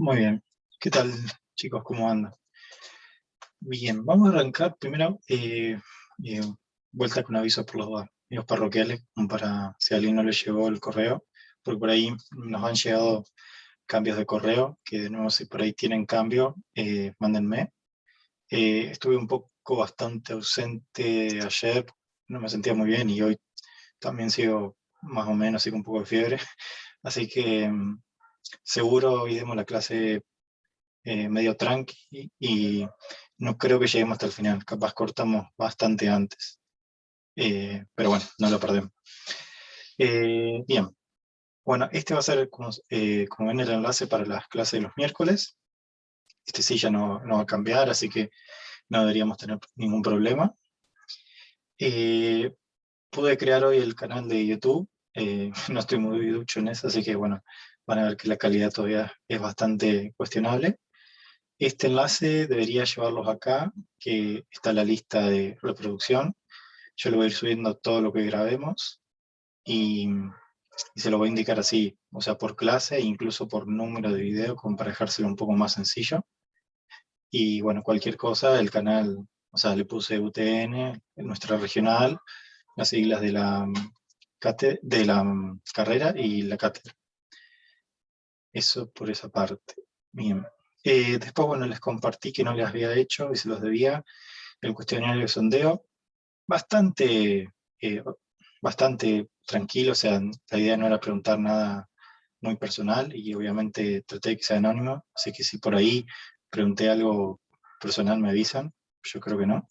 Muy bien. ¿Qué tal, chicos? ¿Cómo andan? Bien, vamos a arrancar primero, eh, vuelta con aviso por los medios parroquiales, como para si a alguien no le llegó el correo, porque por ahí nos han llegado cambios de correo, que de nuevo si por ahí tienen cambio, mándenme. Estuve un poco bastante ausente ayer, no me sentía muy bien y hoy también sigo más o menos, sigo un poco de fiebre, así que seguro hoy demos la clase medio tranqui y no creo que lleguemos hasta el final, capaz cortamos bastante antes. Pero bueno, no lo perdemos. Bien, bueno, este va a ser como ven el enlace para las clases de los miércoles. Este sí ya no va a cambiar, así que no deberíamos tener ningún problema. Eh, Pude crear hoy el canal de YouTube, no estoy muy ducho en eso, así que bueno, van a ver que la calidad todavía es bastante cuestionable. Este enlace debería llevarlos acá, que está la lista de reproducción. Yo le voy a ir subiendo todo lo que grabemos y, y se lo voy a indicar así, o sea, por clase e incluso por número de video, como para dejárselo un poco más sencillo. Y bueno, cualquier cosa, el canal, o sea, le puse UTN, nuestra regional, las siglas de la carrera y la cátedra. Eso por esa parte. Bien. Después, bueno, les compartí que no les había hecho y se los debía el cuestionario de sondeo. Bastante, eh, bastante tranquilo, o sea, la idea no era preguntar nada muy personal y obviamente traté de que sea anónimo, así que si por ahí pregunté algo personal me avisan, yo creo que no.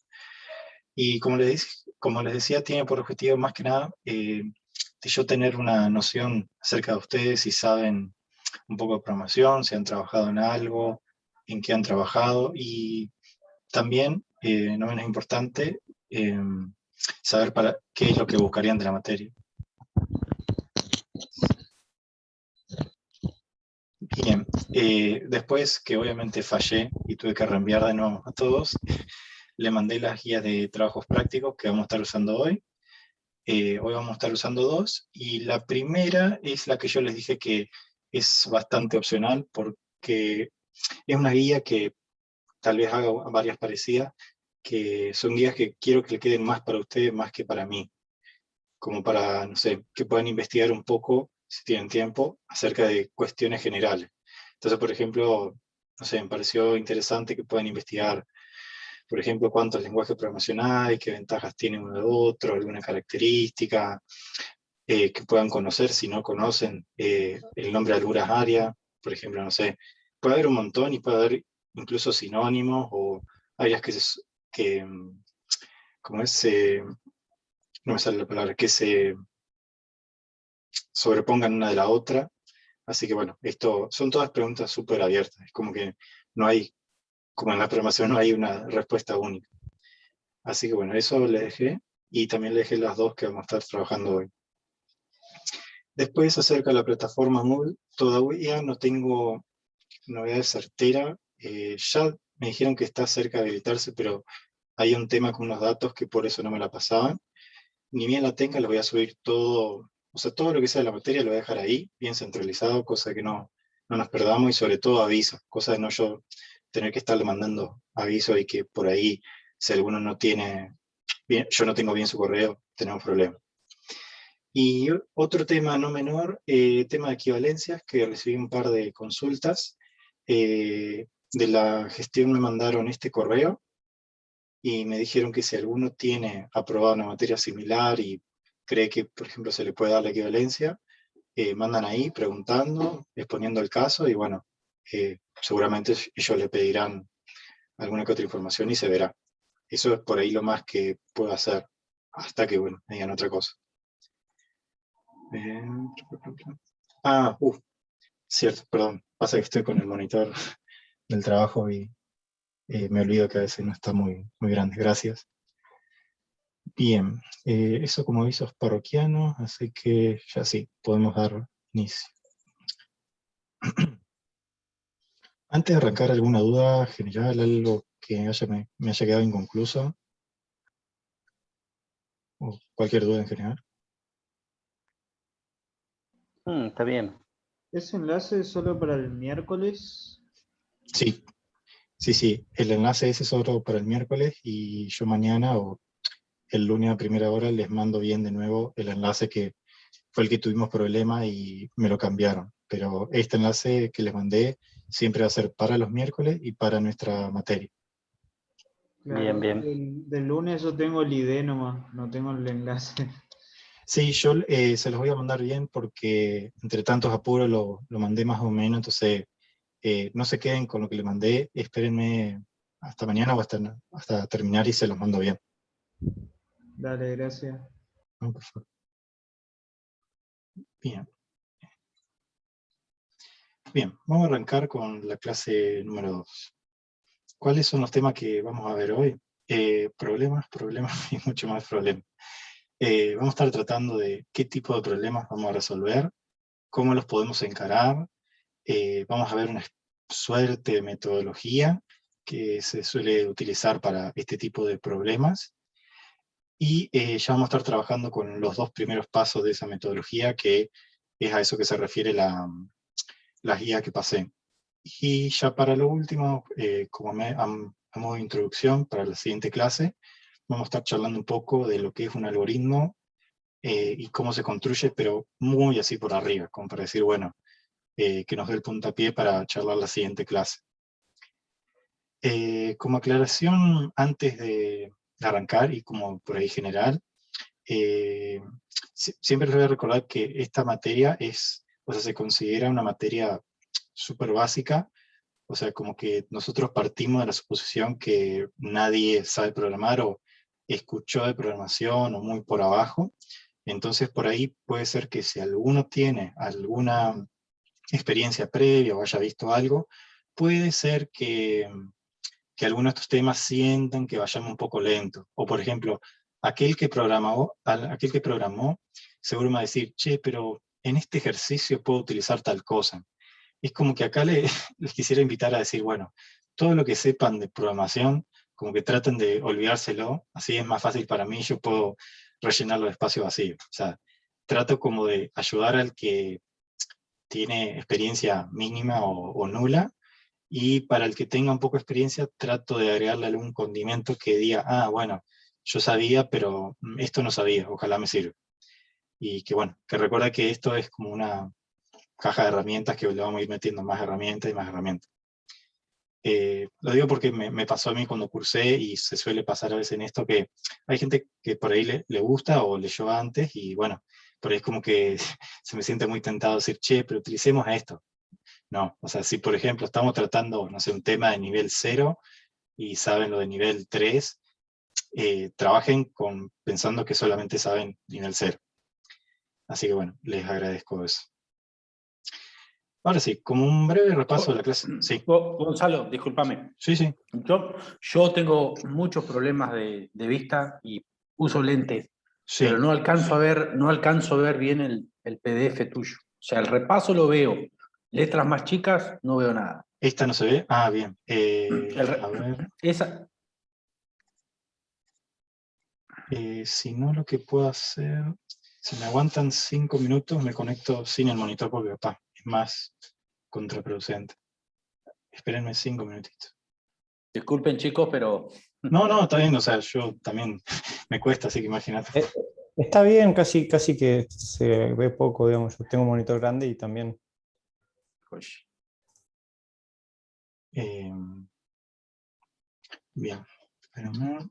Y como les decía, tiene por objetivo más que nada de yo tener una noción acerca de ustedes, si saben un poco de programación, si han trabajado en algo, en qué han trabajado y también, no menos importante, eh, saber para qué es lo que buscarían de la materia. Bien, después que obviamente fallé y tuve que reenviar de nuevo a todos, le mandé las guías de trabajos prácticos que vamos a estar usando hoy. Hoy vamos a estar usando dos, y la primera es la que yo les dije que es bastante opcional porque es una guía que tal vez haga varias parecidas, que son guías que quiero que le queden más para ustedes más que para mí, como para, no sé, que puedan investigar un poco, si tienen tiempo, acerca de cuestiones generales. Entonces, por ejemplo, no sé, me pareció interesante que puedan investigar, por ejemplo, cuántos lenguajes de programación hay, qué ventajas tiene uno de otro, alguna característica, que puedan conocer si no conocen el nombre de algunas áreas, por ejemplo, no sé, puede haber un montón y puede haber incluso sinónimos o áreas que como es, no me sale la palabra, que se sobrepongan una de la otra. Así que bueno, esto son todas preguntas súper abiertas, es como que no hay, como en la programación no hay una respuesta única. Así que bueno, eso le dejé, y también le dejé las dos que vamos a estar trabajando hoy. Después, acerca de la plataforma Moodle, todavía no tengo novedades certeras. Ya me dijeron que está cerca de habilitarse, pero hay un tema con unos datos que por eso no me la pasaban. Ni bien la tenga, les voy a subir todo, o sea, todo lo que sea de la materia lo voy a dejar ahí, bien centralizado, cosa que no nos perdamos, y sobre todo avisos, cosa de no yo tener que estarle mandando avisos y que por ahí, si alguno no tiene, bien, yo no tengo bien su correo, tenemos problemas. Y otro tema no menor, tema de equivalencias, que recibí un par de consultas. De la gestión me mandaron este correo y me dijeron que si alguno tiene aprobado una materia similar y cree que, por ejemplo, se le puede dar la equivalencia, mandan ahí preguntando, exponiendo el caso, y bueno, seguramente ellos le pedirán alguna que otra información y se verá. Eso es por ahí lo más que puedo hacer, hasta que, bueno, me digan otra cosa. Eh, cierto, perdón. Pasa que estoy con el monitor del trabajo y me olvido que a veces no está muy grande. Gracias. Bien, eso como avisos parroquianos, así que ya sí, podemos dar inicio. Antes de arrancar, ¿alguna duda general, algo que me haya quedado inconcluso? ¿O cualquier duda en general? Está bien. ¿Ese enlace es solo para el miércoles? Sí, sí, sí. El enlace ese es solo para el miércoles y yo mañana o el lunes a primera hora les mando bien de nuevo el enlace que fue el que tuvimos problema y me lo cambiaron. Pero este enlace que les mandé siempre va a ser para los miércoles y para nuestra materia. Bien, Claro, bien. del lunes yo tengo el ID nomás, no tengo el enlace. Sí, yo se los voy a mandar bien porque entre tantos apuros lo mandé más o menos, entonces no se queden con lo que le mandé, espérenme hasta mañana o hasta terminar y se los mando bien. Dale, gracias. No, por favor. Bien. Bien, vamos a arrancar con la clase número 2. ¿Cuáles son los temas que vamos a ver hoy? Problemas, problemas y mucho más problemas. Vamos a estar tratando de qué tipo de problemas vamos a resolver, cómo los podemos encarar. Vamos a ver una suerte de metodología que se suele utilizar para este tipo de problemas. Y ya vamos a estar trabajando con los dos primeros pasos de esa metodología, que es a eso que se refiere la guía que pasé. Y ya para lo último, como a modo de introducción para la siguiente clase, vamos a estar charlando un poco de lo que es un algoritmo y cómo se construye, pero muy así por arriba, como para decir, bueno, que nos dé el puntapié para charlar la siguiente clase. Como aclaración, antes de arrancar y como por ahí general, siempre les voy a recordar que esta materia o sea, se considera una materia súper básica, o sea, como que nosotros partimos de la suposición que nadie sabe programar o escuchó de programación o muy por abajo. Entonces por ahí puede ser que si alguno tiene alguna experiencia previa o haya visto algo, puede ser que algunos de estos temas sientan que vayamos un poco lento. O por ejemplo, aquel que programó seguro me va a decir, che, pero en este ejercicio puedo utilizar tal cosa. Es como que acá les quisiera invitar a decir, bueno, todo lo que sepan de programación, como que traten de olvidárselo, así es más fácil para mí, yo puedo rellenar los espacios vacíos. O sea, trato como de ayudar al que tiene experiencia mínima o nula, y para el que tenga un poco de experiencia, trato de agregarle algún condimento que diga, ah, bueno, yo sabía, pero esto no sabía, ojalá me sirva. Y que bueno, que recuerda que esto es como una caja de herramientas que le vamos a ir metiendo más herramientas y más herramientas. Lo digo porque me pasó a mí cuando cursé y se suele pasar a veces en esto que hay gente que por ahí le gusta o leyó antes y bueno, por ahí es como que se me siente muy tentado decir, che, pero utilicemos esto. No, o sea, si por ejemplo estamos tratando, no sé, un tema de nivel 0 y saben lo de nivel 3, trabajen pensando que solamente saben nivel 0. Así que bueno, les agradezco eso. Ahora sí, como un breve repaso de la clase. Sí, Gonzalo, discúlpame. sí, sí. Yo tengo muchos problemas de vista y uso lentes, pero Sí, no alcanzo a ver bien el PDF tuyo. O sea, el repaso lo veo. Letras más chicas, no veo nada. esta no se ve. Ah, bien. El re- A ver, esa, si no lo que puedo hacer, si me aguantan 5 minutos, me conecto sin el monitor porque capaz es más contraproducente. Espérenme 5 minutitos. disculpen chicos, pero No, no, está bien, o sea, yo también me cuesta, así que imagínate. Eh, Está bien, casi, casi que se ve poco, digamos. Yo tengo un monitor grande y también. oye, Eh, bien, espérenme.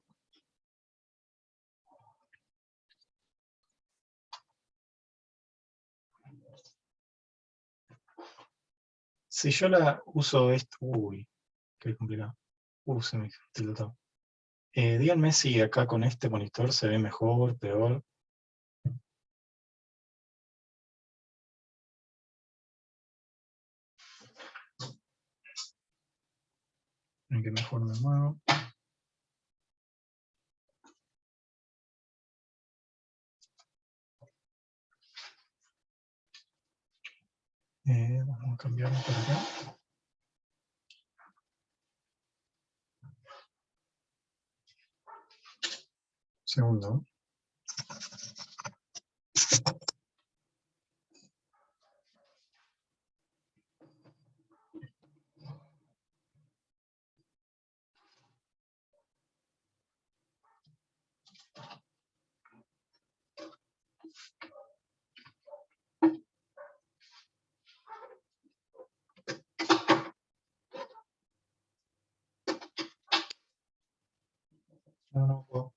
Si yo la uso esto, uy, qué complicado. Se me tiltó. Díganme si acá con este monitor se ve mejor, peor. En qué mejor me muevo. Vamos a cambiarlo para acá. Segundo. No, no puedo.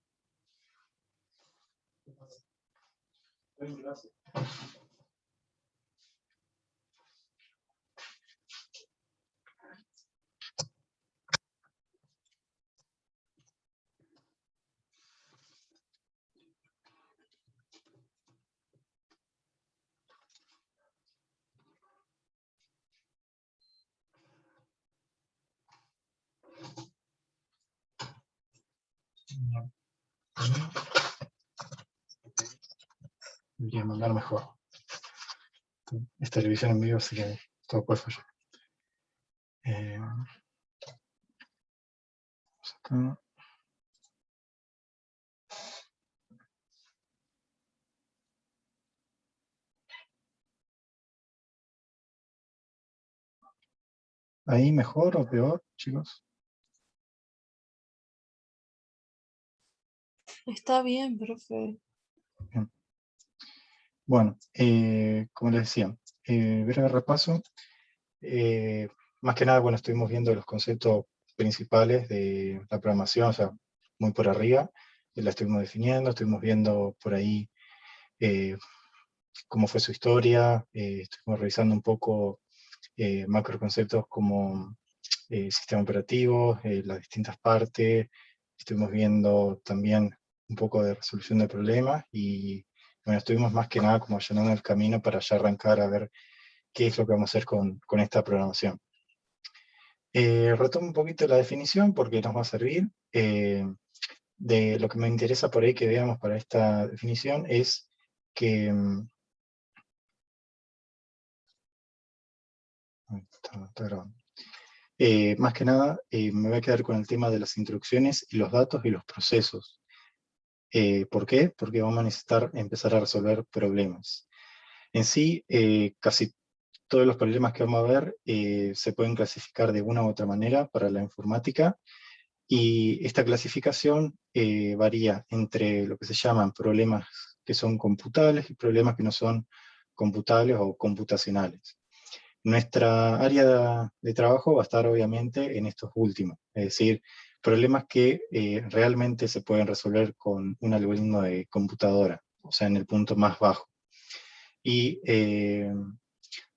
Gracias. Debería mandar mejor. Es televisión en vivo, así que todo puede fallar. Acá. ¿Ahí mejor o peor, chicos? Está bien, profe. Bien. Bueno, como les decía, breve repaso. Más que nada, bueno, estuvimos viendo los conceptos principales de la programación, o sea, muy por arriba, la estuvimos definiendo, estuvimos viendo por ahí cómo fue su historia, estuvimos revisando un poco macro conceptos como sistema operativo, las distintas partes, estuvimos viendo también un poco de resolución de problemas y bueno, estuvimos más que nada como allanando el camino para ya arrancar a ver qué es lo que vamos a hacer con esta programación. Retomo un poquito la definición porque nos va a servir. De lo que me interesa por ahí que veamos para esta definición es que está grabando. Más que nada me voy a quedar con el tema de las instrucciones y los datos y los procesos. ¿Por qué? Porque vamos a necesitar empezar a resolver problemas. En sí, casi todos los problemas que vamos a ver se pueden clasificar de una u otra manera para la informática, y esta clasificación varía entre lo que se llaman problemas que son computables y problemas que no son computables o computacionales. Nuestra área de trabajo va a estar obviamente en estos últimos, es decir, problemas que realmente se pueden resolver con un algoritmo de computadora, o sea, en el punto más bajo. Y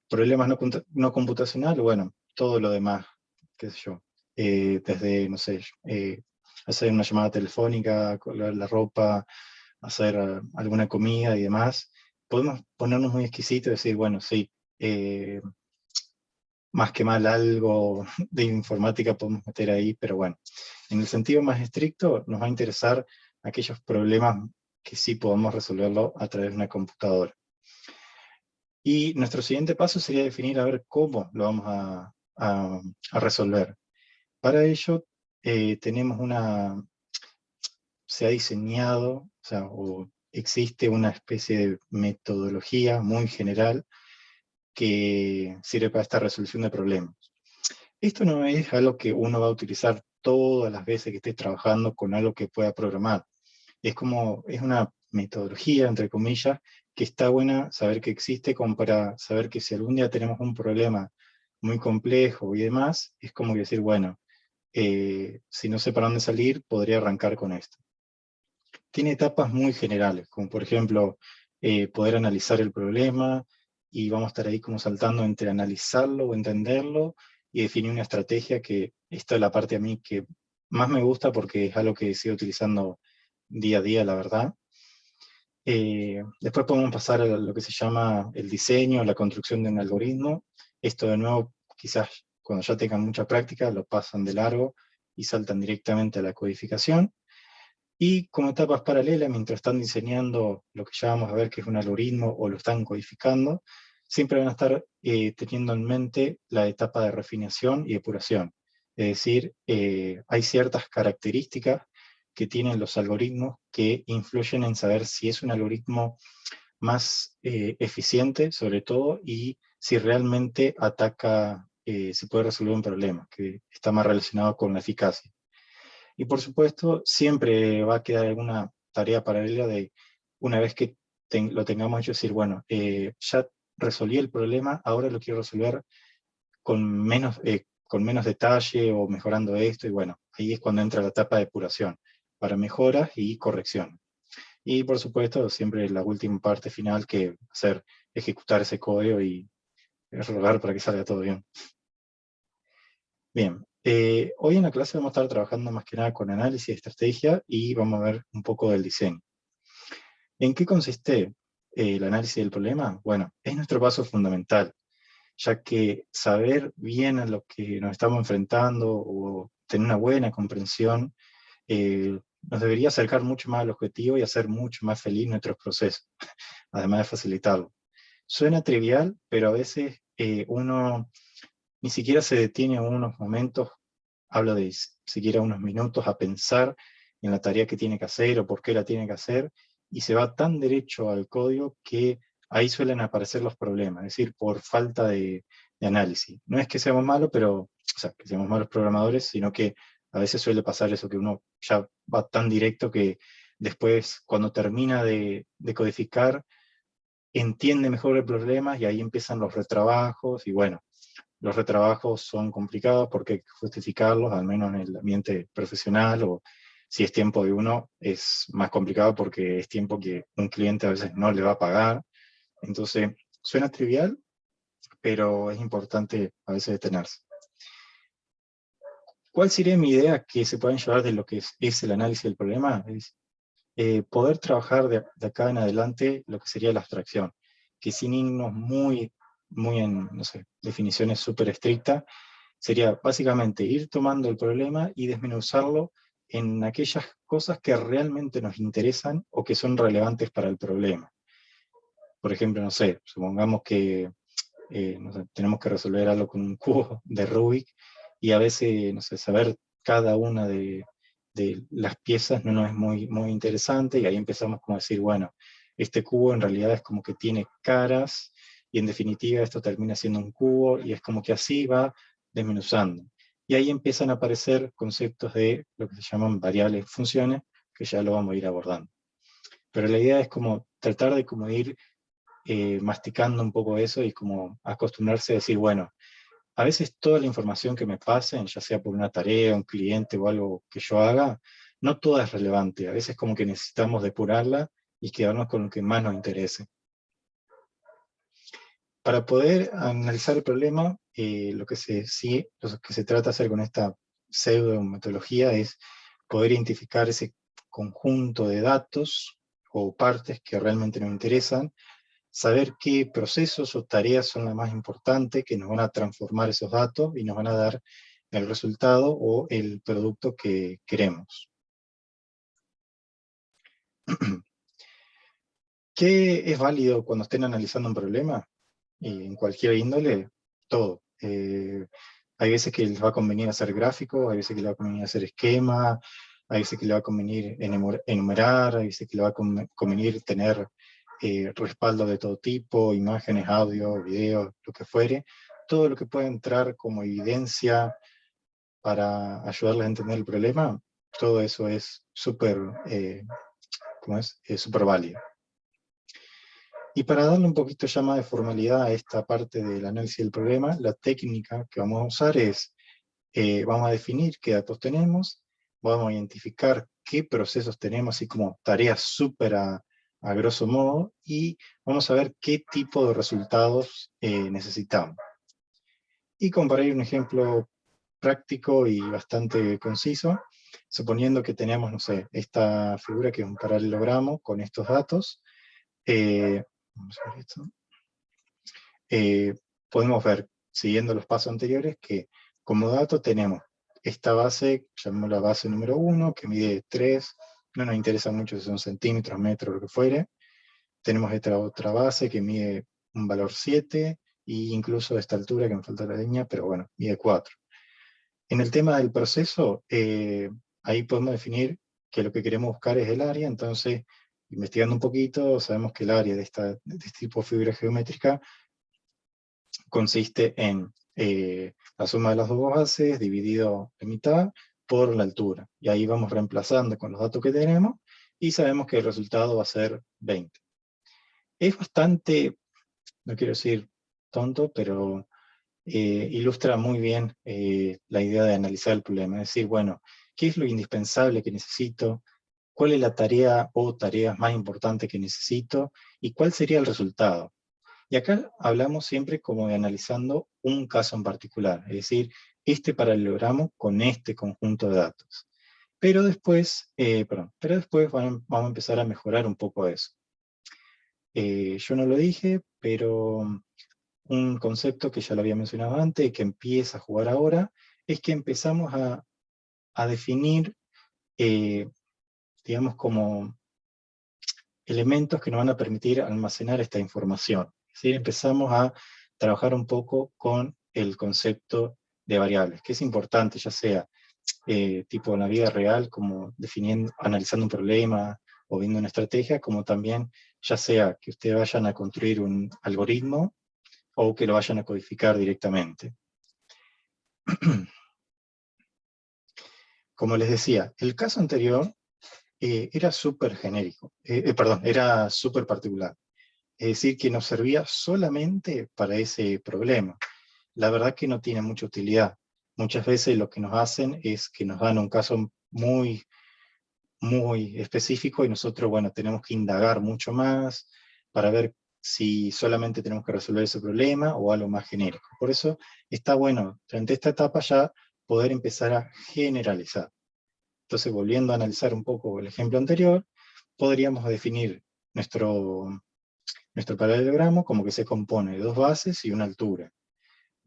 problemas no computacionales, bueno, todo lo demás, qué sé yo, desde, no sé, hacer una llamada telefónica, colgar la ropa, hacer alguna comida y demás, podemos ponernos muy exquisitos y decir, bueno, sí, más que mal algo de informática podemos meter ahí, pero bueno, en el sentido más estricto nos va a interesar aquellos problemas que sí podemos resolverlo a través de una computadora. Y nuestro siguiente paso sería definir a ver cómo lo vamos a resolver. Para ello tenemos se ha diseñado, o sea, o existe una especie de metodología muy general que sirve para esta resolución de problemas. Esto no es algo que uno va a utilizar todas las veces que esté trabajando con algo que pueda programar. Es una metodología, entre comillas, que está buena saber que existe, como para saber que si algún día tenemos un problema muy complejo y demás, es como que decir, bueno, si no sé para dónde salir, podría arrancar con esto. Tiene etapas muy generales, como por ejemplo, poder analizar el problema, y vamos a estar ahí como saltando entre analizarlo o entenderlo, y definir una estrategia, que esta es la parte a mí que más me gusta porque es algo que sigo utilizando día a día, la verdad. Después podemos pasar a lo que se llama el diseño, la construcción de un algoritmo. Esto de nuevo, quizás cuando ya tengan mucha práctica, lo pasan de largo y saltan directamente a la codificación. Y como etapas paralelas, mientras están diseñando lo que ya vamos a ver que es un algoritmo o lo están codificando, siempre van a estar teniendo en mente la etapa de refinación y depuración. Es decir, hay ciertas características que tienen los algoritmos que influyen en saber si es un algoritmo más eficiente, sobre todo, y si realmente ataca, si puede resolver un problema, que está más relacionado con la eficacia. Y por supuesto, siempre va a quedar alguna tarea paralela de, una vez que lo tengamos hecho, decir, bueno, ya resolví el problema, ahora lo quiero resolver con menos detalle o mejorando esto, y bueno, ahí es cuando entra la etapa de depuración, para mejoras y corrección. Y por supuesto, siempre la última parte final, que hacer ejecutar ese código y rogar para que salga todo bien. Bien, hoy en la clase vamos a estar trabajando más que nada con análisis y estrategia y vamos a ver un poco del diseño. ¿En qué consiste el análisis del problema? Bueno, es nuestro paso fundamental, ya que saber bien a lo que nos estamos enfrentando o tener una buena comprensión nos debería acercar mucho más al objetivo y hacer mucho más feliz nuestros procesos, además de facilitarlo. Suena trivial, pero a veces uno ni siquiera se detiene unos momentos, hablo de siquiera unos minutos, a pensar en la tarea que tiene que hacer o por qué la tiene que hacer, y se va tan derecho al código que ahí suelen aparecer los problemas, es decir, por falta de análisis. No es que seamos malos, o sea, que seamos malos programadores, sino que a veces suele pasar eso, que uno ya va tan directo que después, cuando termina de codificar, entiende mejor el problema y ahí empiezan los retrabajos, y bueno, los retrabajos son complicados porque hay que justificarlos, al menos en el ambiente profesional, o si es tiempo de uno, es más complicado porque es tiempo que un cliente a veces no le va a pagar. Entonces, suena trivial, pero es importante a veces detenerse. ¿Cuál sería mi idea que se pueden llevar de lo que es el análisis del problema? Es poder trabajar de acá en adelante lo que sería la abstracción, que sin irnos muy en, no sé, definiciones súper estrictas, sería básicamente ir tomando el problema y desmenuzarlo en aquellas cosas que realmente nos interesan o que son relevantes para el problema. Por ejemplo, no sé, supongamos que no sé, tenemos que resolver algo con un cubo de Rubik, y a veces, no sé, saber cada una de las piezas no nos es muy interesante, y ahí empezamos como a decir, bueno, este cubo en realidad es como que tiene caras, y en definitiva esto termina siendo un cubo, y es como que así va desmenuzando. Y ahí empiezan a aparecer conceptos de lo que se llaman variables funciones, que ya lo vamos a ir abordando. Pero la idea es como tratar de como ir masticando un poco eso y como acostumbrarse a decir, bueno, a veces toda la información que me pasen, ya sea por una tarea, un cliente o algo que yo haga, no toda es relevante. A veces como que necesitamos depurarla y quedarnos con lo que más nos interese. Para poder analizar el problema, lo que se trata de hacer con esta pseudo-metodología es poder identificar ese conjunto de datos o partes que realmente nos interesan, saber qué procesos o tareas son las más importantes que nos van a transformar esos datos y nos van a dar el resultado o el producto que queremos. ¿Qué es válido cuando estén analizando un problema? Y en cualquier índole, todo. Hay veces que les va a convenir hacer gráficos, hay veces que les va a convenir hacer esquema, hay veces que les va a convenir enumerar, hay veces que les va a convenir tener respaldo de todo tipo, imágenes, audio, video, lo que fuere. Todo lo que pueda entrar como evidencia para ayudarles a entender el problema, todo eso es súper súper válido. Y para darle un poquito ya más de formalidad a esta parte del análisis del problema, la técnica que vamos a usar es, vamos a definir qué datos tenemos, vamos a identificar qué procesos tenemos, así como tareas súper a grosso modo, y vamos a ver qué tipo de resultados necesitamos. Y comparar un ejemplo práctico y bastante conciso, suponiendo que tenemos, no sé, esta figura que es un paralelogramo con estos datos. Vamos a ver esto. Podemos ver, siguiendo los pasos anteriores, que como dato tenemos esta base, llamémosla base número 1, que mide 3, no nos interesa mucho si son centímetros, metros, lo que fuere. Tenemos esta otra base que mide un valor 7, e incluso a esta altura, que me falta la línea, pero bueno, mide 4. En el tema del proceso, ahí podemos definir que lo que queremos buscar es el área. Entonces, investigando un poquito, sabemos que el área de este tipo de figura geométrica consiste en la suma de las dos bases dividido en mitad por la altura. Y ahí vamos reemplazando con los datos que tenemos, y sabemos que el resultado va a ser 20. Es bastante, no quiero decir tonto, pero ilustra muy bien la idea de analizar el problema. Es decir, bueno, ¿qué es lo indispensable que necesito cuál es la tarea o tareas más importantes que necesito y cuál sería el resultado. Y acá hablamos siempre como de analizando un caso en particular, es decir, este paralelogramo con este conjunto de datos. Pero después, vamos a empezar a mejorar un poco eso. Yo no lo dije, pero un concepto que ya lo había mencionado antes y que empieza a jugar ahora, es que empezamos a definir, digamos, como elementos que nos van a permitir almacenar esta información. Es decir, empezamos a trabajar un poco con el concepto de variables, que es importante, ya sea tipo en la vida real, como definiendo, analizando un problema o viendo una estrategia, como también ya sea que ustedes vayan a construir un algoritmo o que lo vayan a codificar directamente. Como les decía, el caso anterior era súper genérico, era súper particular. Es decir, que nos servía solamente para ese problema. La verdad que no tiene mucha utilidad. Muchas veces lo que nos hacen es que nos dan un caso muy, muy específico y nosotros, bueno, tenemos que indagar mucho más para ver si solamente tenemos que resolver ese problema o algo más genérico. Por eso está bueno, durante esta etapa ya, poder empezar a generalizar. Entonces, volviendo a analizar un poco el ejemplo anterior, podríamos definir nuestro paralelogramo como que se compone de dos bases y una altura.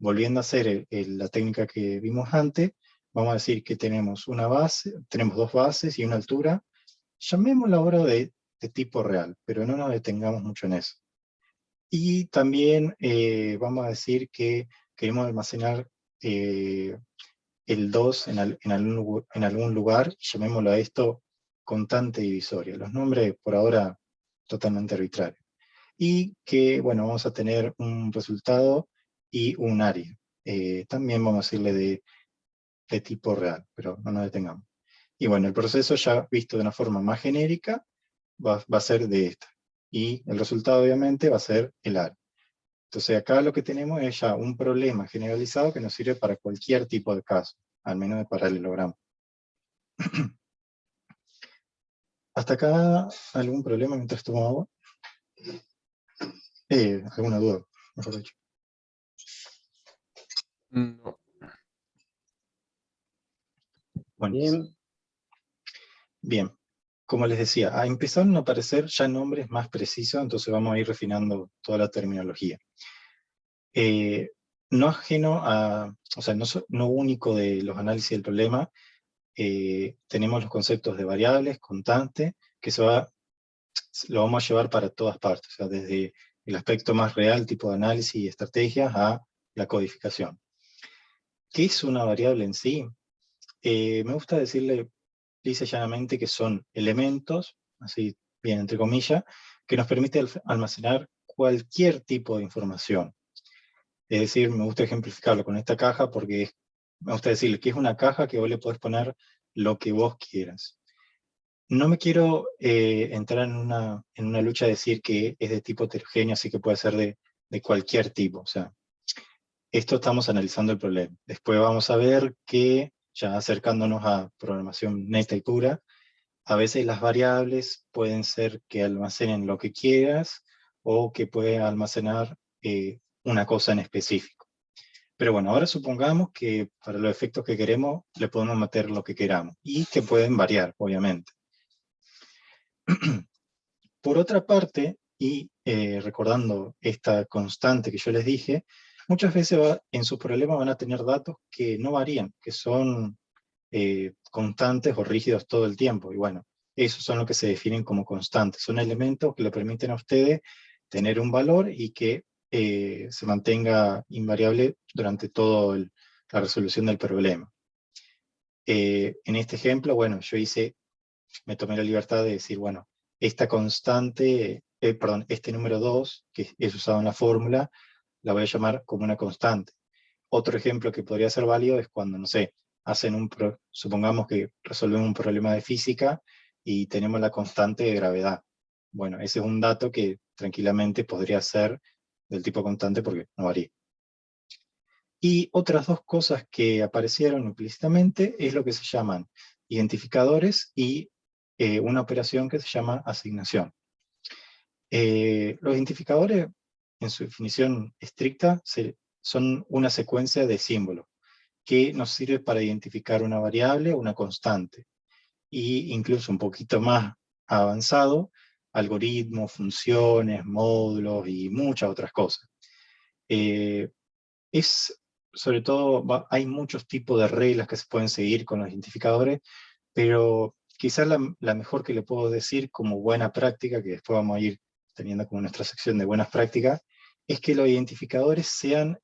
Volviendo a hacer la técnica que vimos antes, vamos a decir que tenemos una base, tenemos dos bases y una altura, llamémosla ahora de tipo real, pero no nos detengamos mucho en eso. Y también vamos a decir que queremos almacenar el 2 en algún lugar, llamémoslo a esto constante divisoria. Los nombres por ahora totalmente arbitrarios. Y que, bueno, vamos a tener un resultado y un área. También vamos a decirle de tipo real, pero no nos detengamos. Y bueno, el proceso ya visto de una forma más genérica va a ser de esta. Y el resultado obviamente va a ser el área. Entonces acá lo que tenemos es ya un problema generalizado que nos sirve para cualquier tipo de caso, al menos de paralelogramo. ¿Hasta acá algún problema mientras tomo agua? ¿Alguna duda, mejor dicho? No. Bueno, Bien. bien. Como les decía, empezaron a aparecer ya nombres más precisos, entonces vamos a ir refinando toda la terminología. No ajeno a, o sea, no único de los análisis del problema, tenemos los conceptos de variables, constante, que lo vamos a llevar para todas partes, o sea, desde el aspecto más real, tipo de análisis y estrategias, a la codificación. ¿Qué es una variable en sí? Me gusta decirle lisa y llanamente que son elementos, así bien entre comillas, que nos permite almacenar cualquier tipo de información. Es decir, me gusta ejemplificarlo con esta caja porque me gusta decirle que es una caja que vos le podés poner lo que vos quieras. No me quiero entrar en una lucha de decir que es de tipo heterogéneo, así que puede ser de cualquier tipo. O sea, esto estamos analizando el problema. Después vamos a ver que, ya acercándonos a programación neta y pura, a veces las variables pueden ser que almacenen lo que quieras o que pueden almacenar una cosa en específico. Pero bueno, ahora supongamos que para los efectos que queremos le podemos meter lo que queramos y que pueden variar, obviamente. Por otra parte, y recordando esta constante que yo les dije, muchas veces en sus problemas van a tener datos que no varían, que son constantes o rígidos todo el tiempo. Y bueno, esos son los que se definen como constantes. Son elementos que le permiten a ustedes tener un valor y que se mantenga invariable durante toda la resolución del problema. En este ejemplo, bueno, me tomé la libertad de decir, bueno, esta constante, este número 2, que es usado en la fórmula, la voy a llamar como una constante. Otro ejemplo que podría ser válido es cuando, no sé, supongamos que resolvemos un problema de física y tenemos la constante de gravedad. Bueno, ese es un dato que tranquilamente podría ser del tipo constante porque no varía. Y otras dos cosas que aparecieron implícitamente es lo que se llaman identificadores y una operación que se llama asignación. Los identificadores, en su definición estricta, son una secuencia de símbolos que nos sirve para identificar una variable o una constante, y incluso un poquito más avanzado, algoritmos, funciones, módulos y muchas otras cosas. Sobre todo, hay muchos tipos de reglas que se pueden seguir con los identificadores, pero quizás la mejor que le puedo decir como buena práctica, que después vamos a ir teniendo como nuestra sección de buenas prácticas, es que los identificadores sean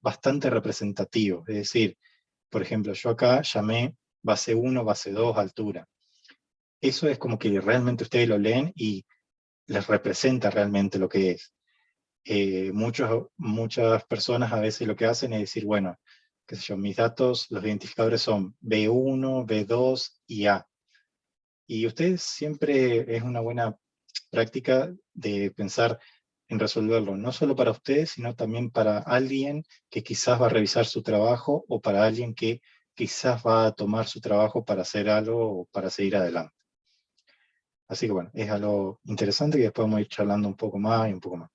bastante representativos. Es decir, por ejemplo, yo acá llamé base 1, base 2, altura. Eso es como que realmente ustedes lo leen y les representa realmente lo que es. Muchas personas a veces lo que hacen es decir, bueno, qué sé yo, mis datos, los identificadores son B1, B2 y A. Y ustedes siempre es una buena práctica de pensar en resolverlo, no solo para ustedes, sino también para alguien que quizás va a revisar su trabajo, o para alguien que quizás va a tomar su trabajo para hacer algo o para seguir adelante. Así que bueno, es algo interesante que después vamos a ir charlando un poco más y un poco más.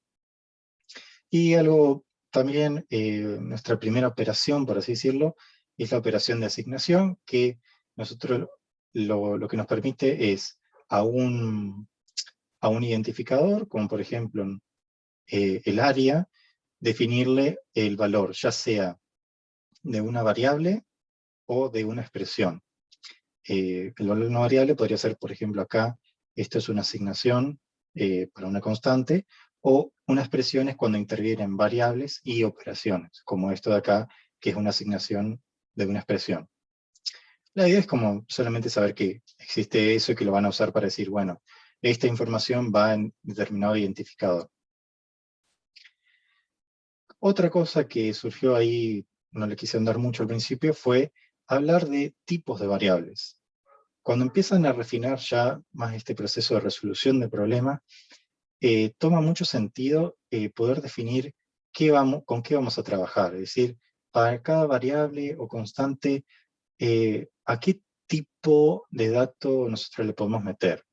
Y algo también, nuestra primera operación, por así decirlo, es la operación de asignación, que nosotros lo que nos permite es a un identificador, como por ejemplo el área, definirle el valor, ya sea de una variable o de una expresión. El valor de una variable podría ser, por ejemplo, acá, esto es una asignación para una constante, o una expresión es cuando intervienen variables y operaciones, como esto de acá, que es una asignación de una expresión. La idea es como solamente saber que existe eso y que lo van a usar para decir, bueno, esta información va en determinado identificador. Otra cosa que surgió ahí, no le quise andar mucho al principio, fue hablar de tipos de variables. Cuando empiezan a refinar ya más este proceso de resolución de problemas, toma mucho sentido poder definir con qué vamos a trabajar. Es decir, para cada variable o constante, ¿a qué tipo de dato nosotros le podemos meter?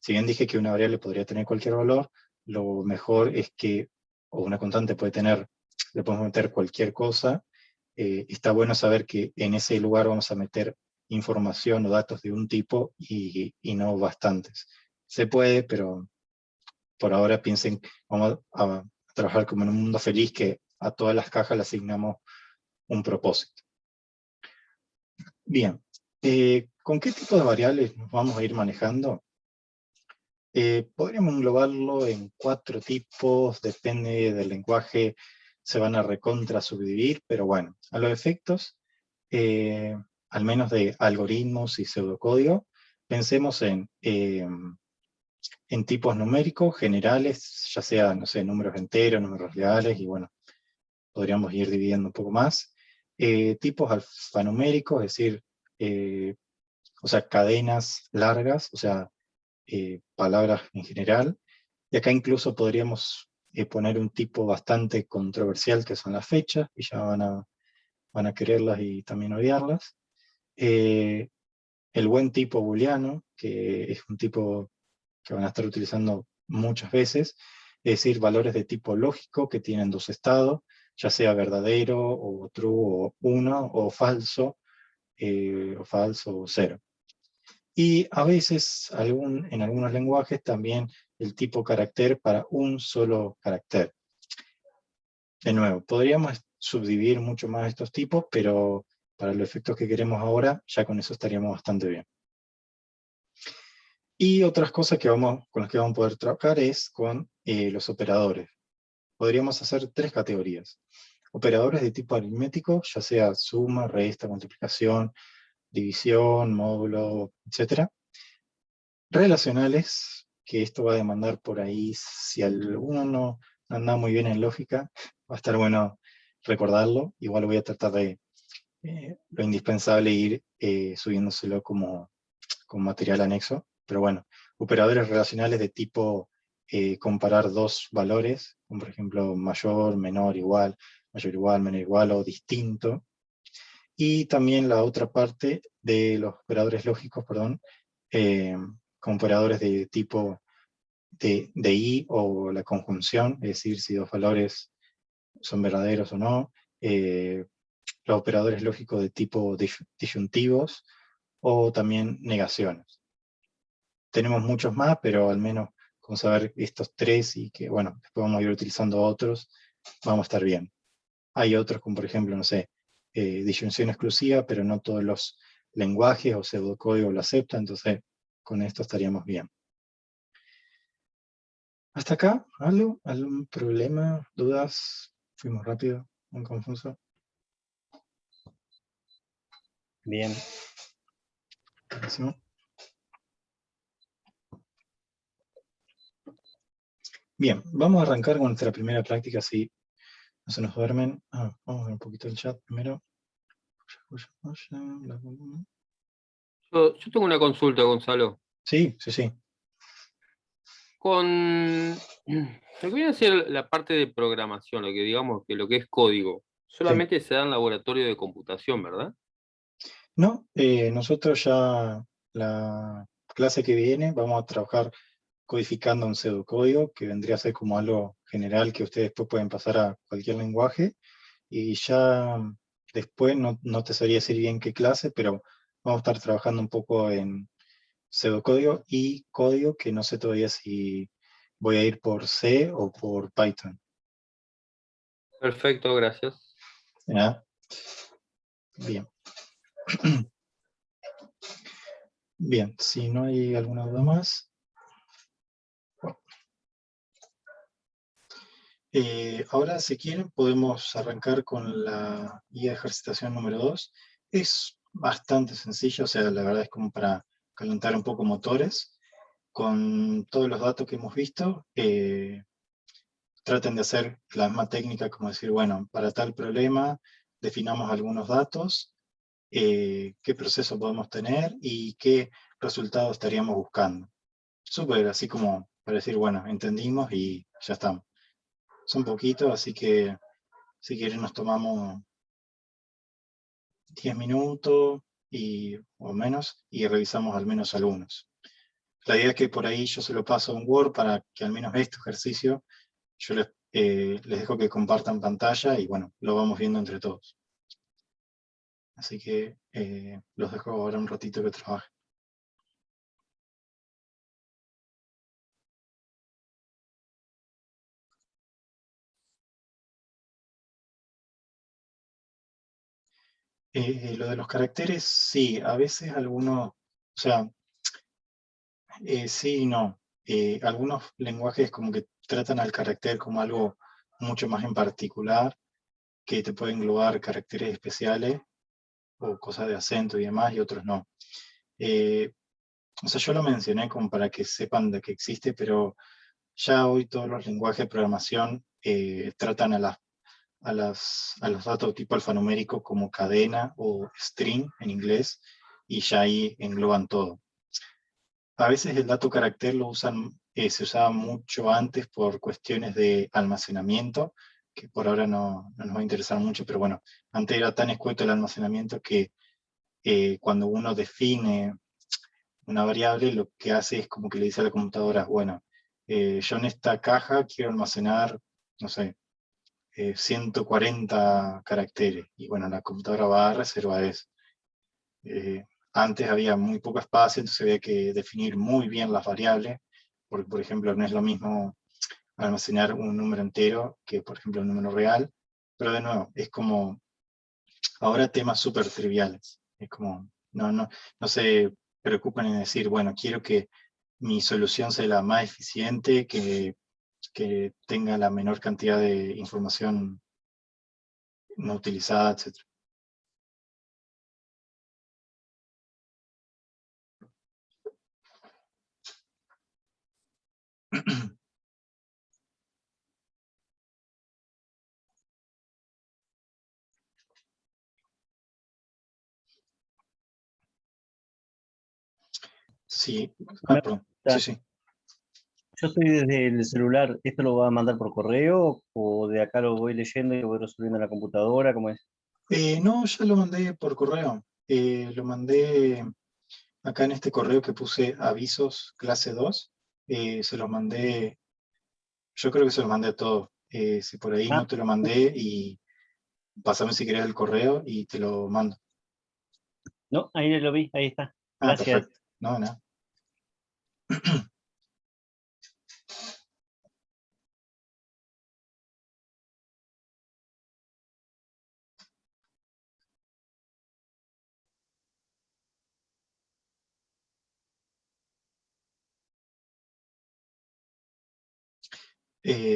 Si bien dije que una variable podría tener cualquier valor, lo mejor es que, o una constante puede tener, le podemos meter cualquier cosa. Está bueno saber que en ese lugar vamos a meter información o datos de un tipo y no bastantes. Se puede, pero por ahora piensen, vamos a trabajar como en un mundo feliz, que a todas las cajas le asignamos un propósito. Bien, ¿con qué tipo de variables nos vamos a ir manejando? Podríamos englobarlo en 4 tipos, depende del lenguaje, se van a recontra subdividir, pero bueno, a los efectos, al menos de algoritmos y pseudocódigo, pensemos en tipos numéricos generales, ya sea, no sé, números enteros, números reales, y bueno, podríamos ir dividiendo un poco más. Tipos alfanuméricos, es decir, o sea, cadenas largas, o sea, palabras en general, y acá incluso podríamos poner un tipo bastante controversial, que son las fechas, y ya van a quererlas y también odiarlas. El buen tipo booleano, que es un tipo que van a estar utilizando muchas veces, es decir, valores de tipo lógico que tienen 2 estados, ya sea verdadero, o true, o 1, o falso, o 0. Y a veces, en algunos lenguajes, también el tipo carácter para un solo carácter. De nuevo, podríamos subdividir mucho más estos tipos, pero para los efectos que queremos ahora, ya con eso estaríamos bastante bien. Y otras cosas con las que vamos a poder trabajar es con los operadores. Podríamos hacer 3 categorías. Operadores de tipo aritmético, ya sea suma, resta, multiplicación, división, módulo, etc. Relacionales, que esto va a demandar por ahí, si alguno no anda muy bien en lógica, va a estar bueno recordarlo. Igual voy a tratar de lo indispensable ir subiéndoselo como material anexo. Pero bueno, operadores relacionales de tipo comparar 2 valores, como por ejemplo mayor, menor, igual, menor, igual, o distinto. Y también la otra parte de los operadores lógicos, perdón, con operadores de tipo de I o la conjunción, es decir, si dos valores son verdaderos o no, los operadores lógicos de tipo disyuntivos, o también negaciones. Tenemos muchos más, pero al menos con saber estos tres y que, bueno, después vamos a ir utilizando otros, vamos a estar bien. Hay otros como por ejemplo, no sé, disyunción exclusiva, pero no todos los lenguajes o pseudocódigo lo aceptan, entonces con esto estaríamos bien. ¿Hasta acá? ¿Algo? ¿Algún problema? ¿Dudas? ¿Fuimos rápido? ¿Muy confuso? Bien. Buenísimo. Bien, vamos a arrancar con nuestra primera práctica, si no se nos duermen. Vamos a ver un poquito el chat primero. Yo tengo una consulta, Gonzalo. Sí, sí, sí. Con lo que viene a ser la parte de programación, lo que digamos que lo que es código, solamente se da en laboratorio de computación, ¿verdad? No, nosotros ya la clase que viene vamos a trabajar codificando un pseudocódigo que vendría a ser como algo general que ustedes después pueden pasar a cualquier lenguaje, y ya después no te sabría decir bien qué clase, pero vamos a estar trabajando un poco en pseudocódigo y código que no sé todavía si voy a ir por C o por Python. Perfecto, gracias. ¿Ya? Bien. Bien, si no hay alguna duda más. Ahora, si quieren, podemos arrancar con la guía de ejercitación número 2. Es bastante sencillo, o sea, la verdad es como para calentar un poco motores. Con todos los datos que hemos visto, traten de hacer la misma técnica, como decir, bueno, para tal problema, definamos algunos datos, qué proceso podemos tener y qué resultado estaríamos buscando. Súper, así como para decir, bueno, entendimos y ya estamos. Son poquitos, así que si quieren nos tomamos 10 minutos o menos y revisamos al menos algunos. La idea es que por ahí yo se lo paso a un Word para que al menos este ejercicio yo les dejo que compartan pantalla y bueno, lo vamos viendo entre todos. Así que los dejo ahora un ratito que trabajen. Lo de los caracteres, sí, a veces algunos, o sea, sí y no. Algunos lenguajes como que tratan al carácter como algo mucho más en particular, que te puede englobar caracteres especiales o cosas de acento y demás, y otros no. O sea, yo lo mencioné como para que sepan de que existe, pero ya hoy todos los lenguajes de programación tratan a los datos tipo alfanumérico como cadena o string en inglés, y ya ahí engloban todo. A veces el dato carácter lo usan, se usaba mucho antes por cuestiones de almacenamiento, que por ahora no nos va a interesar mucho, pero bueno, antes era tan escueto el almacenamiento que cuando uno define una variable, lo que hace es como que le dice a la computadora, bueno, yo en esta caja quiero almacenar, no sé, 140 caracteres, y bueno, la computadora va a reservar eso. Antes había muy poco espacio, entonces había que definir muy bien las variables, porque por ejemplo no es lo mismo almacenar un número entero que por ejemplo un número real, pero de nuevo, es como ahora temas súper triviales, es como, no se preocupan en decir, bueno, quiero que mi solución sea la más eficiente, que tenga la menor cantidad de información no utilizada, etc. Sí, perdón. Sí, sí. Yo estoy desde el celular, ¿esto lo va a mandar por correo o de acá lo voy leyendo y lo voy resolviendo en la computadora? ¿Cómo es? No, ya lo mandé por correo. Lo mandé acá en este correo que puse avisos clase 2, se los mandé, yo creo que se los mandé a todos. Si por ahí no te lo mandé, y pásame si querés el correo y te lo mando. No, ahí lo vi, ahí está. Ah, Gracias. perfecto. No, nada.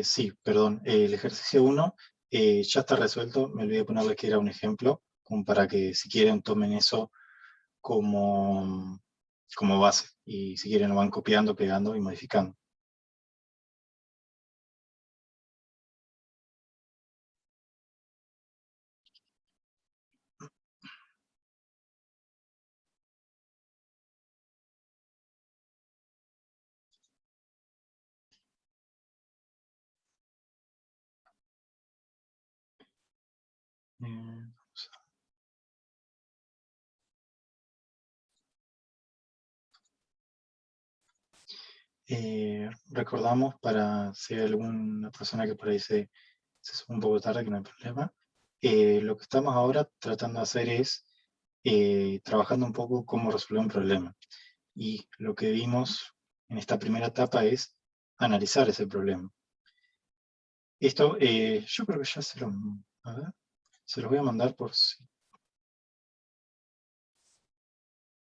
Sí, perdón. El ejercicio 1 ya está resuelto. Me olvidé ponerle que era un ejemplo, como para que si quieren tomen eso como, como base. Y si quieren lo van copiando, pegando y modificando. Vamos a- recordamos, para si hay alguna persona que por ahí se sube un poco tarde, que no hay problema. Lo que estamos ahora tratando de hacer es trabajando un poco cómo resolver un problema. Y lo que vimos en esta primera etapa es analizar ese problema. Esto, yo creo que ya a ver, se los voy a mandar por si.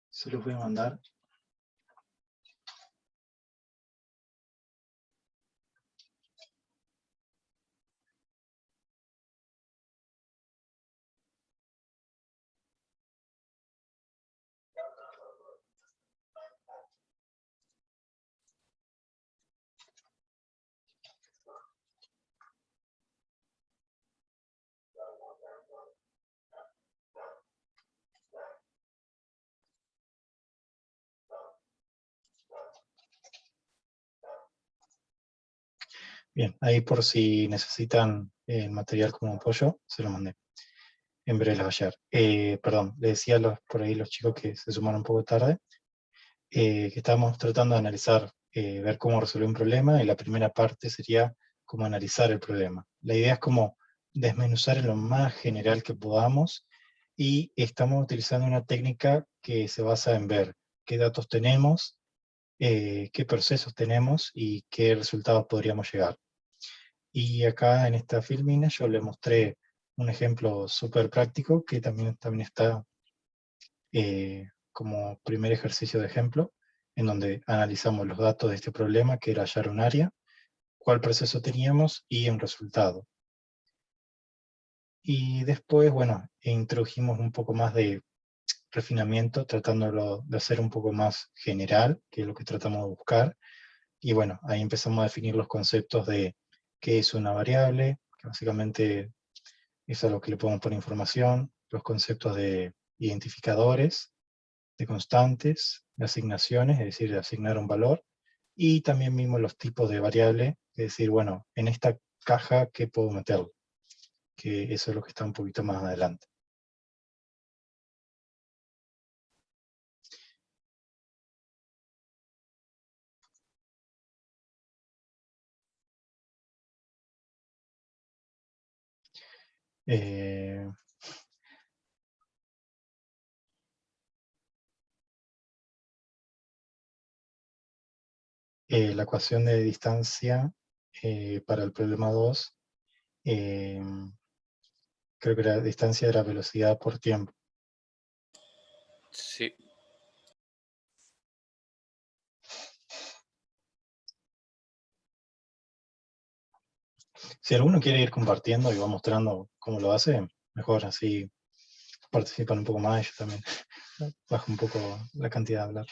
Se los voy a mandar. Bien, ahí por si necesitan el material como apoyo, se lo mandé. En breve les va a llegar. Perdón, le decía por ahí los chicos que se sumaron un poco tarde, que estábamos tratando de analizar, ver cómo resolver un problema, y la primera parte sería cómo analizar el problema. La idea es como desmenuzar en lo más general que podamos, y estamos utilizando una técnica que se basa en ver qué datos tenemos, qué procesos tenemos y qué resultados podríamos llegar. Y acá en esta filmina yo le mostré un ejemplo súper práctico que también está como primer ejercicio de ejemplo, en donde analizamos los datos de este problema, que era hallar un área, cuál proceso teníamos y un resultado. Y después, bueno, introdujimos un poco más de refinamiento, tratándolo de hacer un poco más general, que es lo que tratamos de buscar. Y bueno, ahí empezamos a definir los conceptos de qué es una variable, que básicamente es a lo que le podemos poner información, los conceptos de identificadores, de constantes, de asignaciones, es decir, de asignar un valor, y también mismo los tipos de variable, es decir, bueno, en esta caja, ¿qué puedo meter? Que eso es lo que está un poquito más adelante. Eh, la ecuación de distancia para el problema 2, eh, creo que la distancia era velocidad por tiempo. Sí. Si alguno quiere ir compartiendo y va mostrando cómo lo hace, mejor, así participan un poco más, yo también bajo un poco la cantidad de hablar.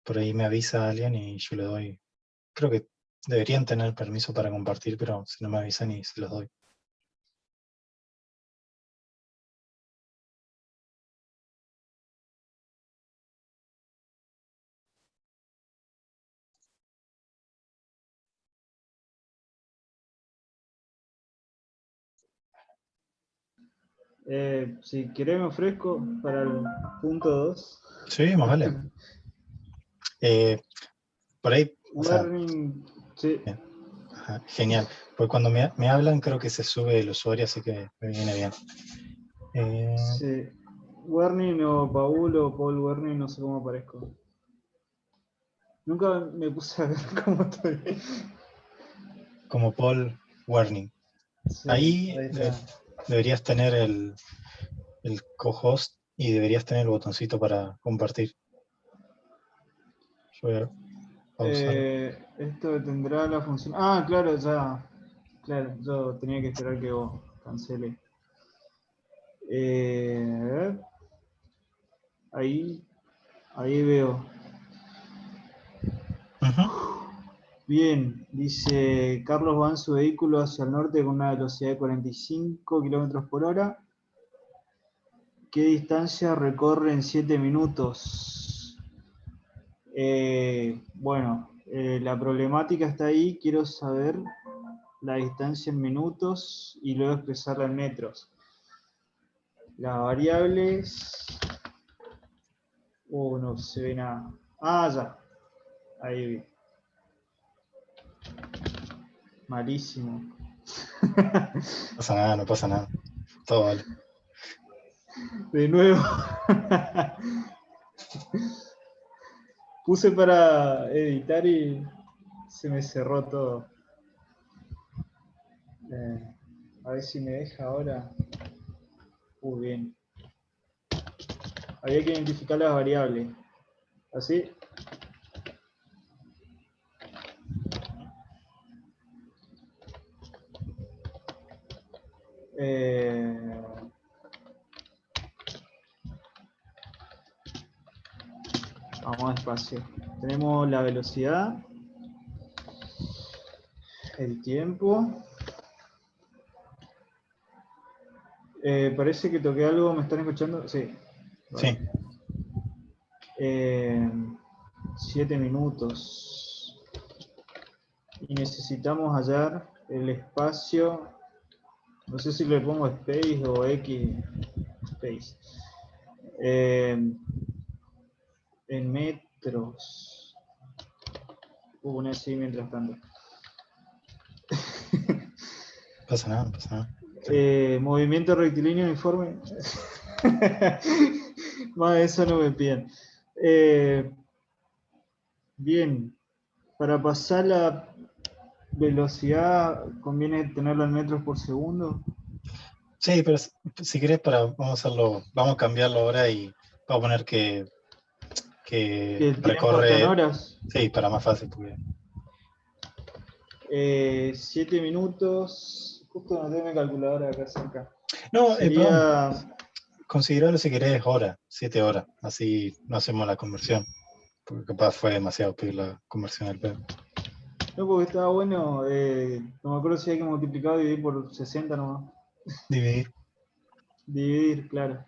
Por ahí me avisa alguien y yo le doy. Creo que deberían tener permiso para compartir, pero si no me avisan y se los doy. Si querés me ofrezco para el punto 2. Sí, más vale. Por ahí, o sea, Warning, sí. ajá, genial. Pues cuando me hablan creo que se sube el usuario, así que me viene bien. Sí. Warning o Paul o Paul Warning, no sé cómo aparezco. Nunca me puse a ver cómo estoy. Como Paul Warning. Sí, Ahí ahí está. deberías tener el co-host y deberías tener el botoncito para compartir. Yo voy a pausar. Esto tendrá la función. Ah, claro, ya. Claro, yo tenía que esperar que vos cancele. A ver. Ahí veo. Ujú. Bien, dice Carlos va en su vehículo hacia el norte con una velocidad de 45 kilómetros por hora. ¿Qué distancia recorre en 7 minutos? Bueno, la problemática está ahí. Quiero saber la distancia en minutos y luego expresarla en metros. Las variables. No se ve nada. Ah, ya. Ahí vi. Malísimo. No pasa nada, no pasa nada. Todo vale. De nuevo. Puse para editar y se me cerró todo. A ver si me deja ahora. Bien. Había que identificar las variables. ¿Así? Vamos despacio. Tenemos la velocidad, el tiempo. Parece que toqué algo. ¿Me están escuchando? Sí. Sí. 7 minutos. Y necesitamos hallar el espacio. No sé si le pongo space o X space. En metros. Una así mientras tanto. No pasa nada, no pasa nada. Movimiento rectilíneo uniforme. Más de eso no me piden. Bien. Para pasar la velocidad, ¿conviene tenerlo en metros por segundo? Sí, pero si querés, vamos a cambiarlo ahora y vamos a poner que ¿Qué tiempo está en recorre, horas? sí, para más fácil. Porque 7 minutos. Justo no tengo mi calculadora acá cerca. no, Sería. considerarlo si querés horas, 7 horas, así no hacemos la conversión, porque capaz fue demasiado pedir la conversión al pedo. No, porque estaba bueno. No me acuerdo si hay que multiplicar o dividir por 60 nomás. Dividir. Dividir, claro.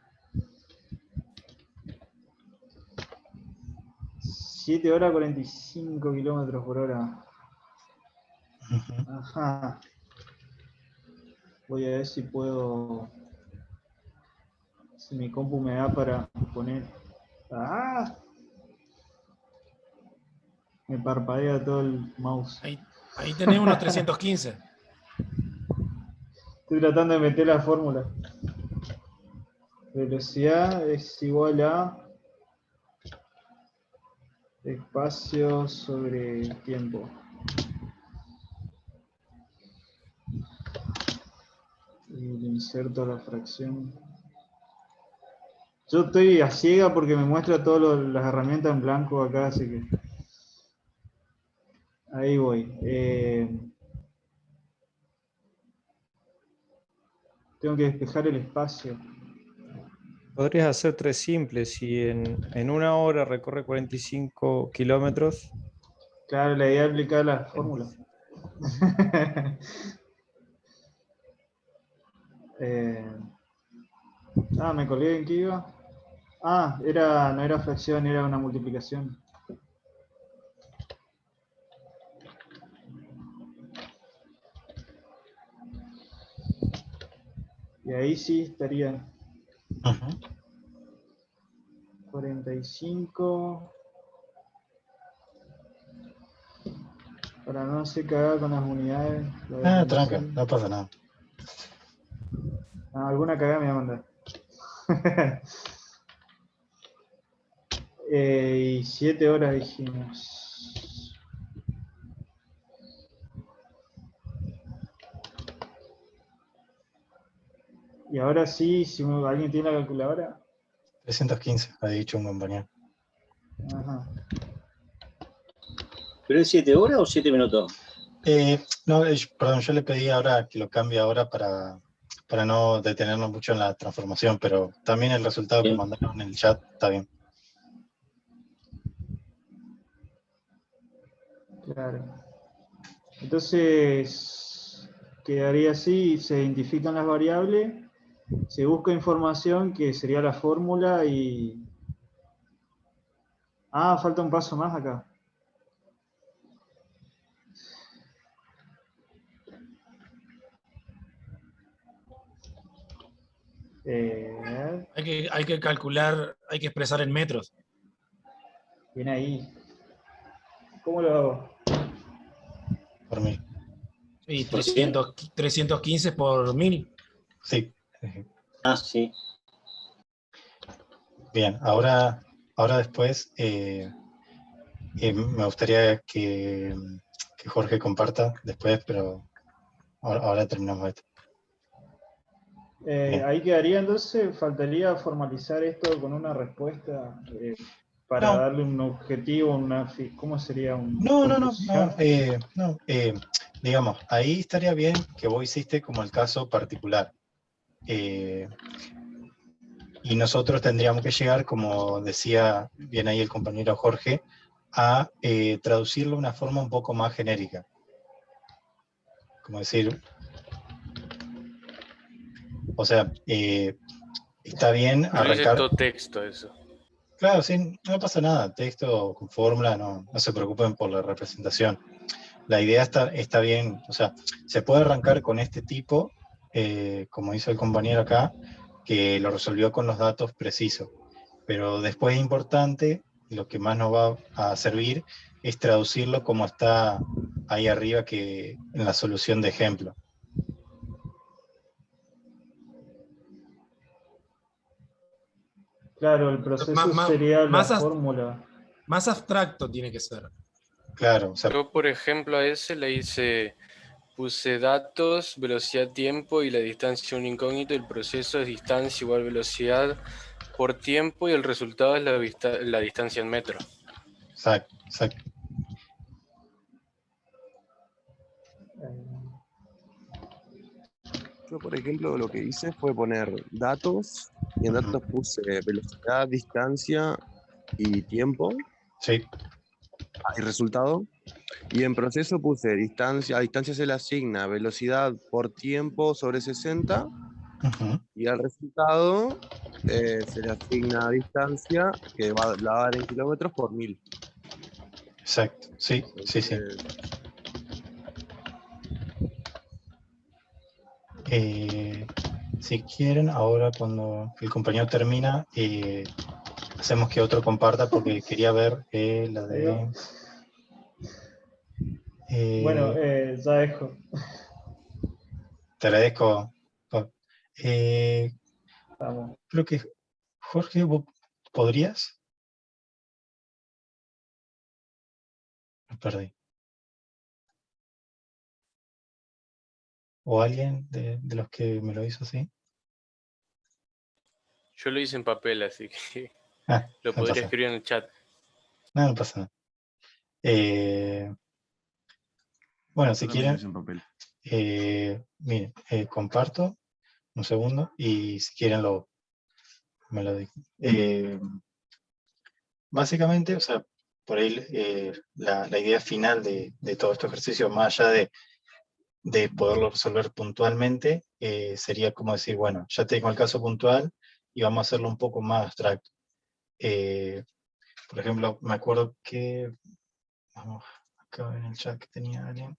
7 horas 45 kilómetros por hora. Ujú. Ajá. Voy a ver si puedo. Si mi compu me da para poner. ¡Ah! Me parpadea todo el mouse. Ahí tenés unos 315. Estoy tratando de meter la fórmula. Velocidad es igual a espacio sobre tiempo. Y le inserto la fracción. Yo estoy a ciega porque me muestra todas las herramientas en blanco acá, así que... Ahí voy. Tengo que despejar el espacio. Podrías hacer tres simples. Si en una hora recorre 45 kilómetros, Claro, la idea es aplicar la fórmula. Me colgué en qué iba. No era fracción, era una multiplicación. Y ahí sí estaría Ujú. 45. Para no se cagar con las unidades. Tranca, no pasa nada. Alguna cagada me va a mandar. Y 7 horas dijimos. Y ahora sí, si alguien tiene la calculadora. 315, ha dicho un compañero. Ajá. ¿Pero es 7 horas o 7 minutos? No, perdón, yo le pedí ahora que lo cambie ahora para no detenernos mucho en la transformación, pero también el resultado que Bien. mandaron en el chat está bien. Claro. Entonces, quedaría así, se identifican las variables, se busca información que sería la fórmula y... falta un paso más acá. Hay que calcular, hay que expresar en metros. Viene ahí. ¿Cómo lo hago? Por mí. Y ¿Por qué? 315 por 1000. Sí. Sí. Bien, ahora después me gustaría que Jorge comparta después, pero ahora terminamos esto. Bien. Ahí quedaría entonces, faltaría formalizar esto con una respuesta para No. darle un objetivo, ¿cómo sería? No, Conclusión. digamos, ahí estaría bien que vos hiciste como el caso particular. Y nosotros tendríamos que llegar, como decía bien ahí el compañero Jorge, a traducirlo de una forma un poco más genérica. Como decir, o sea, está bien arrancar... todo texto eso. Claro, sí, no pasa nada, texto con fórmula, no se preocupen por la representación. La idea está bien, o sea, se puede arrancar con este tipo, como hizo el compañero acá, que lo resolvió con los datos precisos. Pero después es importante, lo que más nos va a servir es traducirlo como está ahí arriba que en la solución de ejemplo. Claro, el proceso sería la más fórmula. Más abstracto tiene que ser. Claro, o sea, Yo, por ejemplo, a ese puse datos, velocidad, tiempo y la distancia un incógnito. El proceso es distancia igual velocidad por tiempo y el resultado es la distancia en metros. exacto. Yo, por ejemplo, lo que hice fue poner datos y en datos puse velocidad, distancia y tiempo. Sí. Y resultado. Y en proceso puse distancia, a distancia se le asigna velocidad por tiempo sobre 60. Y al resultado se le asigna distancia que la va a dar en kilómetros por 1000. Exacto, sí. Si quieren, ahora cuando el compañero termina, hacemos que otro comparta porque quería ver la de... Bueno, ya dejo. Te agradezco. Vamos. Creo que Jorge, ¿vos podrías? Me perdí. ¿O alguien de los que me lo hizo así? Yo lo hice en papel, así que lo no podría pasa. escribir en el chat. No pasa nada. Bueno, si quieren, miren, comparto un segundo y si quieren me lo digo. Básicamente, o sea, por ahí la idea final de todo este ejercicio, más allá de poderlo resolver puntualmente, sería como decir, bueno, ya tengo el caso puntual y vamos a hacerlo un poco más abstracto. Por ejemplo, me acuerdo que, vamos, acá en el chat que tenía alguien,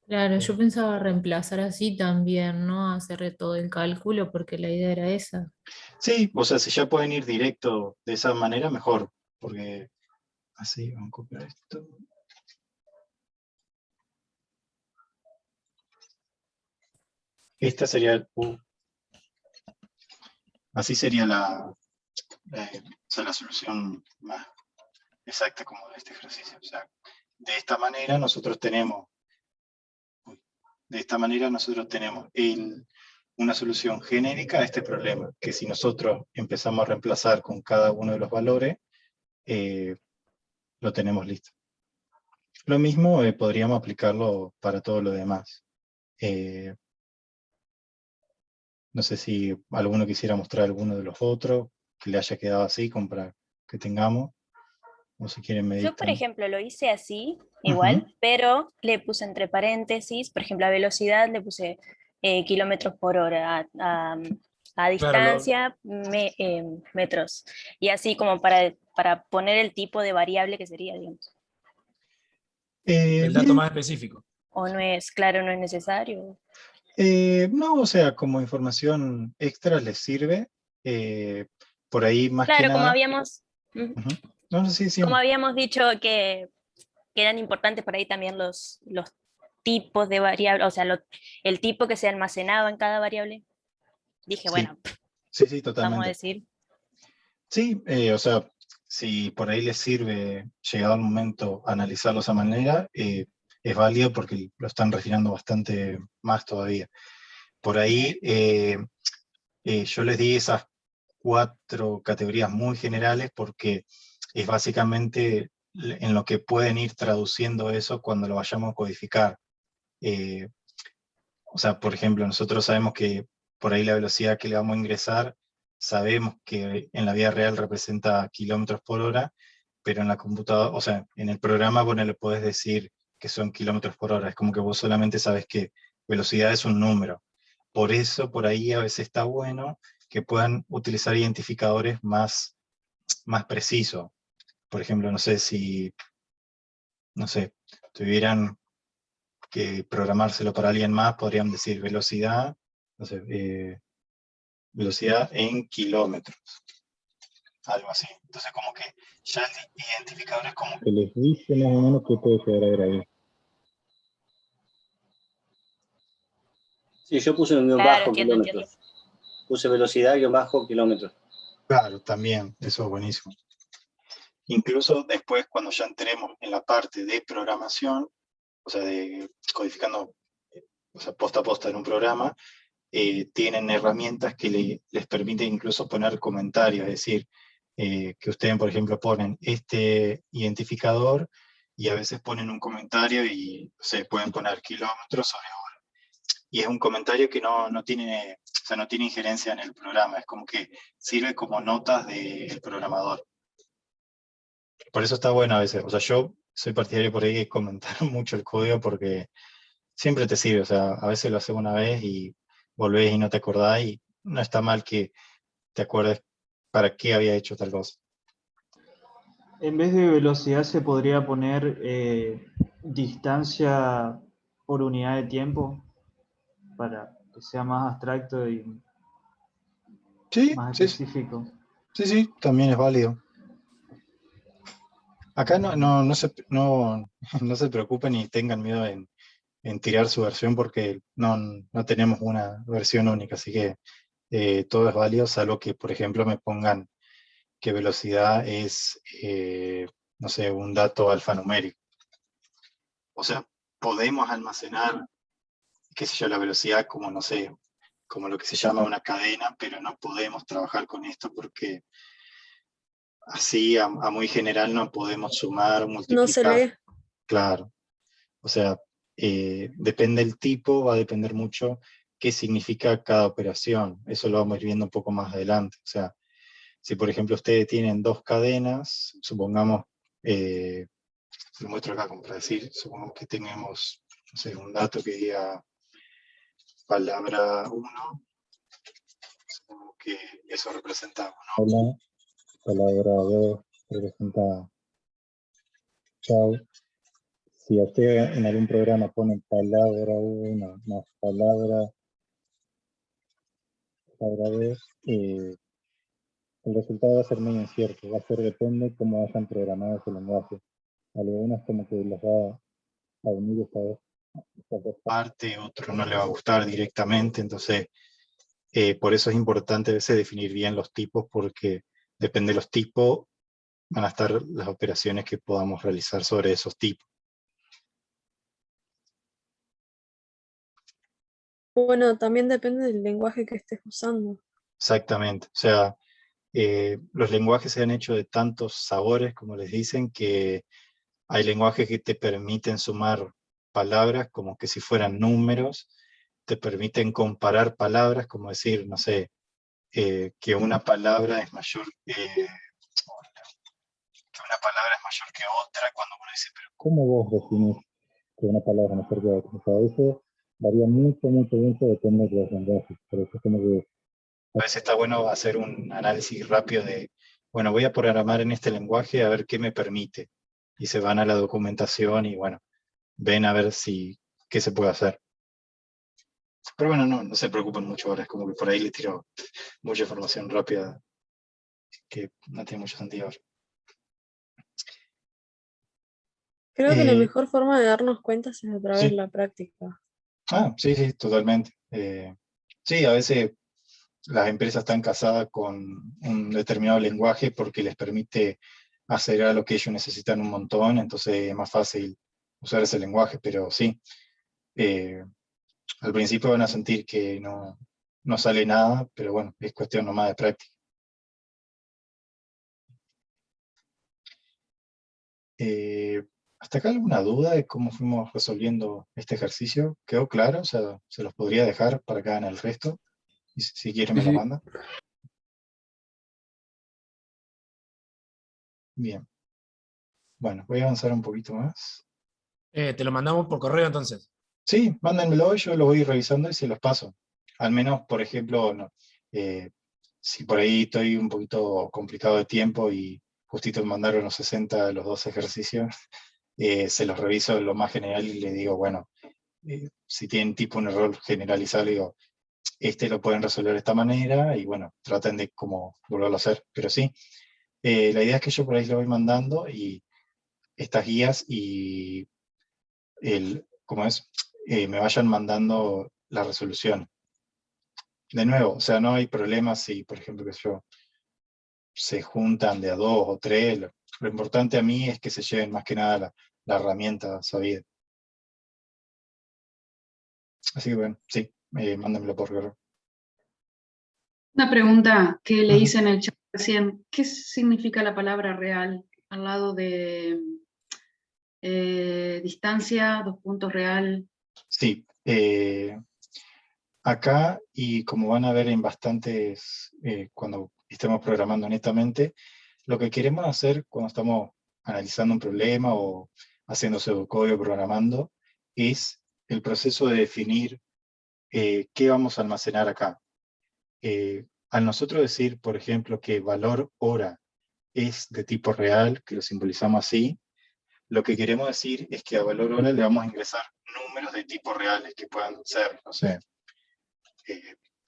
Claro, yo pensaba reemplazar así también, ¿no? Hacer todo el cálculo porque la idea era esa. Sí, o sea, si ya pueden ir directo de esa manera, mejor, porque así, vamos a copiar esto. Esta sería, así sería o sea, la solución más exacta como de este ejercicio. O sea, de esta manera nosotros tenemos, una solución genérica a este problema, que si nosotros empezamos a reemplazar con cada uno de los valores, lo tenemos listo. Lo mismo podríamos aplicarlo para todo lo demás. No sé si alguno quisiera mostrar alguno de los otros, que le haya quedado así, como para que tengamos, o si quieren Yo, por meditar. ejemplo, lo hice así, igual, pero le puse entre paréntesis, por ejemplo, a velocidad le puse kilómetros por hora, a Claro, distancia, metros, y así como para poner el tipo de variable que sería, digamos. el dato Bien, más específico. O no es, claro, no es necesario. no, o sea, como información extra les sirve, por ahí más que Claro, como nada. habíamos, ujú, Ujú. No, sí, sí. como habíamos dicho que eran importantes por ahí también los tipos de variables, o sea, el tipo que se almacenaba en cada variable. Dije, Sí, bueno, sí, sí, vamos a totalmente. decir. Sí, o sea, si por ahí les sirve, llegado el momento, analizarlo de esa manera, es válido porque lo están refinando bastante más todavía. Por ahí yo les di esas 4 categorías muy generales porque es básicamente en lo que pueden ir traduciendo eso cuando lo vayamos a codificar. Eh, o sea, por ejemplo, nosotros sabemos que por ahí la velocidad que le vamos a ingresar, sabemos que en la vida real representa kilómetros por hora, pero en la computadora, o sea, en el programa vos no le podés decir que son kilómetros por hora, es como que vos solamente sabes que velocidad es un número. Por eso, por ahí a veces está bueno que puedan utilizar identificadores más precisos. Por ejemplo, no sé si, no sé, tuvieran que programárselo para alguien más, podrían decir velocidad, no sé, velocidad en kilómetros, algo así. Entonces como que ya el identificador es como que les dice más o menos qué puede llegar a ver ahí. Sí, yo puse un guión Claro, bajo entiendo. kilómetros. Puse velocidad guión bajo kilómetros. Claro, también, eso es buenísimo. Incluso después, cuando ya entremos en la parte de programación, o sea, de codificando, o sea, posta a posta en un programa, tienen herramientas que les permiten incluso poner comentarios, es decir, que ustedes, por ejemplo, ponen este identificador y a veces ponen un comentario y se pueden poner kilómetros sobre hora. Y es un comentario que no tiene, o sea, no tiene injerencia en el programa, es como que sirve como notas del programador. Por eso está bueno a veces, o sea, yo soy partidario por ahí de comentar mucho el código porque siempre te sirve, o sea, a veces lo haces una vez y volvés y no te acordás y no está mal que te acuerdes para qué había hecho tal cosa. En vez de velocidad se podría poner distancia por unidad de tiempo para que sea más abstracto y Sí, más sí, específico. sí, también es válido. Acá no se preocupen ni tengan miedo en tirar su versión porque no tenemos una versión única, así que todo es válido, salvo que, por ejemplo, me pongan que velocidad es, no sé, un dato alfanumérico. O sea, podemos almacenar, qué sé yo, la velocidad como, no sé, como lo que se llama una cadena, pero no podemos trabajar con esto porque así a muy general no podemos sumar o No se multiplicar. lee. Claro. O sea, depende del tipo, va a depender mucho qué significa cada operación. Eso lo vamos a ir viendo un poco más adelante. O sea, si por ejemplo ustedes tienen 2 cadenas, supongamos, lo muestro acá como para decir, supongamos que tenemos, no sé, un dato que diga palabra 1, supongamos que eso representa hola, palabra 2 representa chao, si a usted en algún programa ponen palabra 1 más palabra 2, el resultado va a ser muy incierto, va a ser depende cómo hayan programado ese lenguaje. Algunos como que los va a unir estas dos Parte, otro no le va a gustar directamente, entonces por eso es importante a veces definir bien los tipos, porque depende de los tipos, van a estar las operaciones que podamos realizar sobre esos tipos. Bueno, también depende del lenguaje que estés usando. Exactamente, o sea, los lenguajes se han hecho de tantos sabores, como les dicen, que hay lenguajes que te permiten sumar palabras como que si fueran números, te permiten comparar palabras, como decir, no sé, que una palabra es mayor, que una palabra es mayor que otra, cuando uno dice, pero ¿cómo vos definís que una palabra es mejor que otra? O sea, eso varía mucho, depende de los lenguajes. Por eso es como que a veces está bueno hacer un análisis rápido de, bueno, voy a programar en este lenguaje a ver qué me permite. Y se van a la documentación y bueno, ven a ver qué se puede hacer. Pero bueno, no se preocupen mucho ahora, es como que por ahí les tiro mucha información rápida que no tiene mucho sentido ahora. Creo que la mejor forma de darnos cuenta es a través de Sí. la práctica. Sí, totalmente. Sí, a veces las empresas están casadas con un determinado lenguaje porque les permite hacer a lo que ellos necesitan un montón, entonces es más fácil usar ese lenguaje, pero sí, al principio van a sentir que no sale nada, pero bueno, es cuestión nomás de práctica. ¿Hasta acá alguna duda de cómo fuimos resolviendo este ejercicio? ¿Quedó claro? O sea, se los podría dejar para que hagan el resto, y si quieren me lo mandan. Bien. Bueno, voy a avanzar un poquito más. Te lo mandamos por correo entonces. Sí, mándenmelo, yo lo voy revisando y se los paso. Al menos, por ejemplo, si por ahí estoy un poquito complicado de tiempo y justito me mandaron los 60 de los 2 ejercicios, se los reviso en lo más general y le digo, bueno, si tienen tipo un error generalizado, le digo, lo pueden resolver de esta manera y bueno, traten de como volverlo a hacer. Pero sí, la idea es que yo por ahí lo voy mandando y estas guías y me vayan mandando la resolución. De nuevo, o sea, no hay problema si, por ejemplo, se juntan de a 2 o 3. Lo importante a mí es que se lleven más que nada la herramienta sabida. Así que bueno, sí, mándenmelo por correo. Una pregunta que le hice en el chat recién. ¿Qué significa la palabra real al lado de distancia, 2 puntos real? Sí, acá, y como van a ver en bastantes, cuando estemos programando netamente, lo que queremos hacer cuando estamos analizando un problema o haciendo pseudocódigo programando, es el proceso de definir qué vamos a almacenar acá. Al nosotros decir, por ejemplo, que valor hora es de tipo real, que lo simbolizamos así, lo que queremos decir es que a valor hora le vamos a ingresar números de tipo reales, que puedan ser, no sé,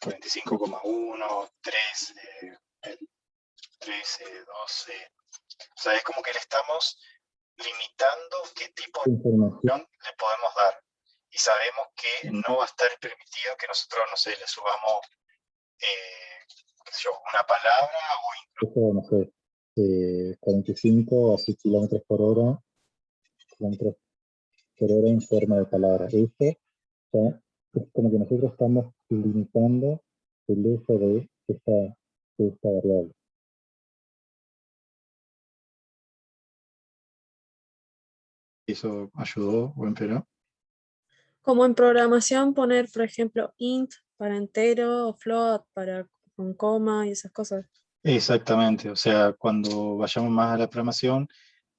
45,1, 3, 13, 12. O sea, es como que le estamos limitando qué tipo de información le podemos dar. Y sabemos que no va a estar permitido que nosotros, no sé, le subamos una palabra o incluso, no sé, 45 así kilómetros por hora en forma de palabra. Eso ya es como que nosotros estamos limitando el uso de esta variable. ¿Eso ayudó o empeoró? Como en programación poner, por ejemplo, int para entero, o float para con coma y esas cosas. Exactamente, o sea, cuando vayamos más a la programación,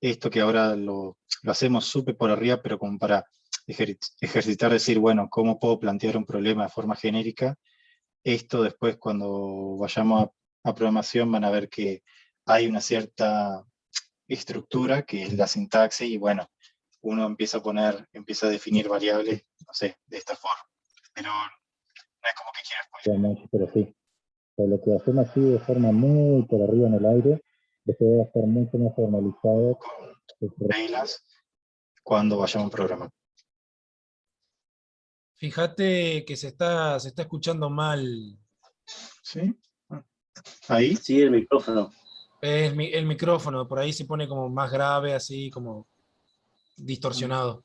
esto que ahora lo hacemos súper por arriba, pero como para ejercitar, decir, bueno, ¿cómo puedo plantear un problema de forma genérica? Esto después cuando vayamos a programación van a ver que hay una cierta estructura que es la sintaxis y bueno, uno empieza a definir variables, no sé, de esta forma. Pero no es como que quiera Ya mucho, pero sí. Pero lo que hacemos así de forma muy por arriba en el aire, después va a estar mucho más formalizado. reglas cuando vayamos a programar. Fíjate que se está escuchando mal. ¿Sí? ¿Ahí? Sí, el micrófono. El micrófono, por ahí se pone como más grave, así como distorsionado.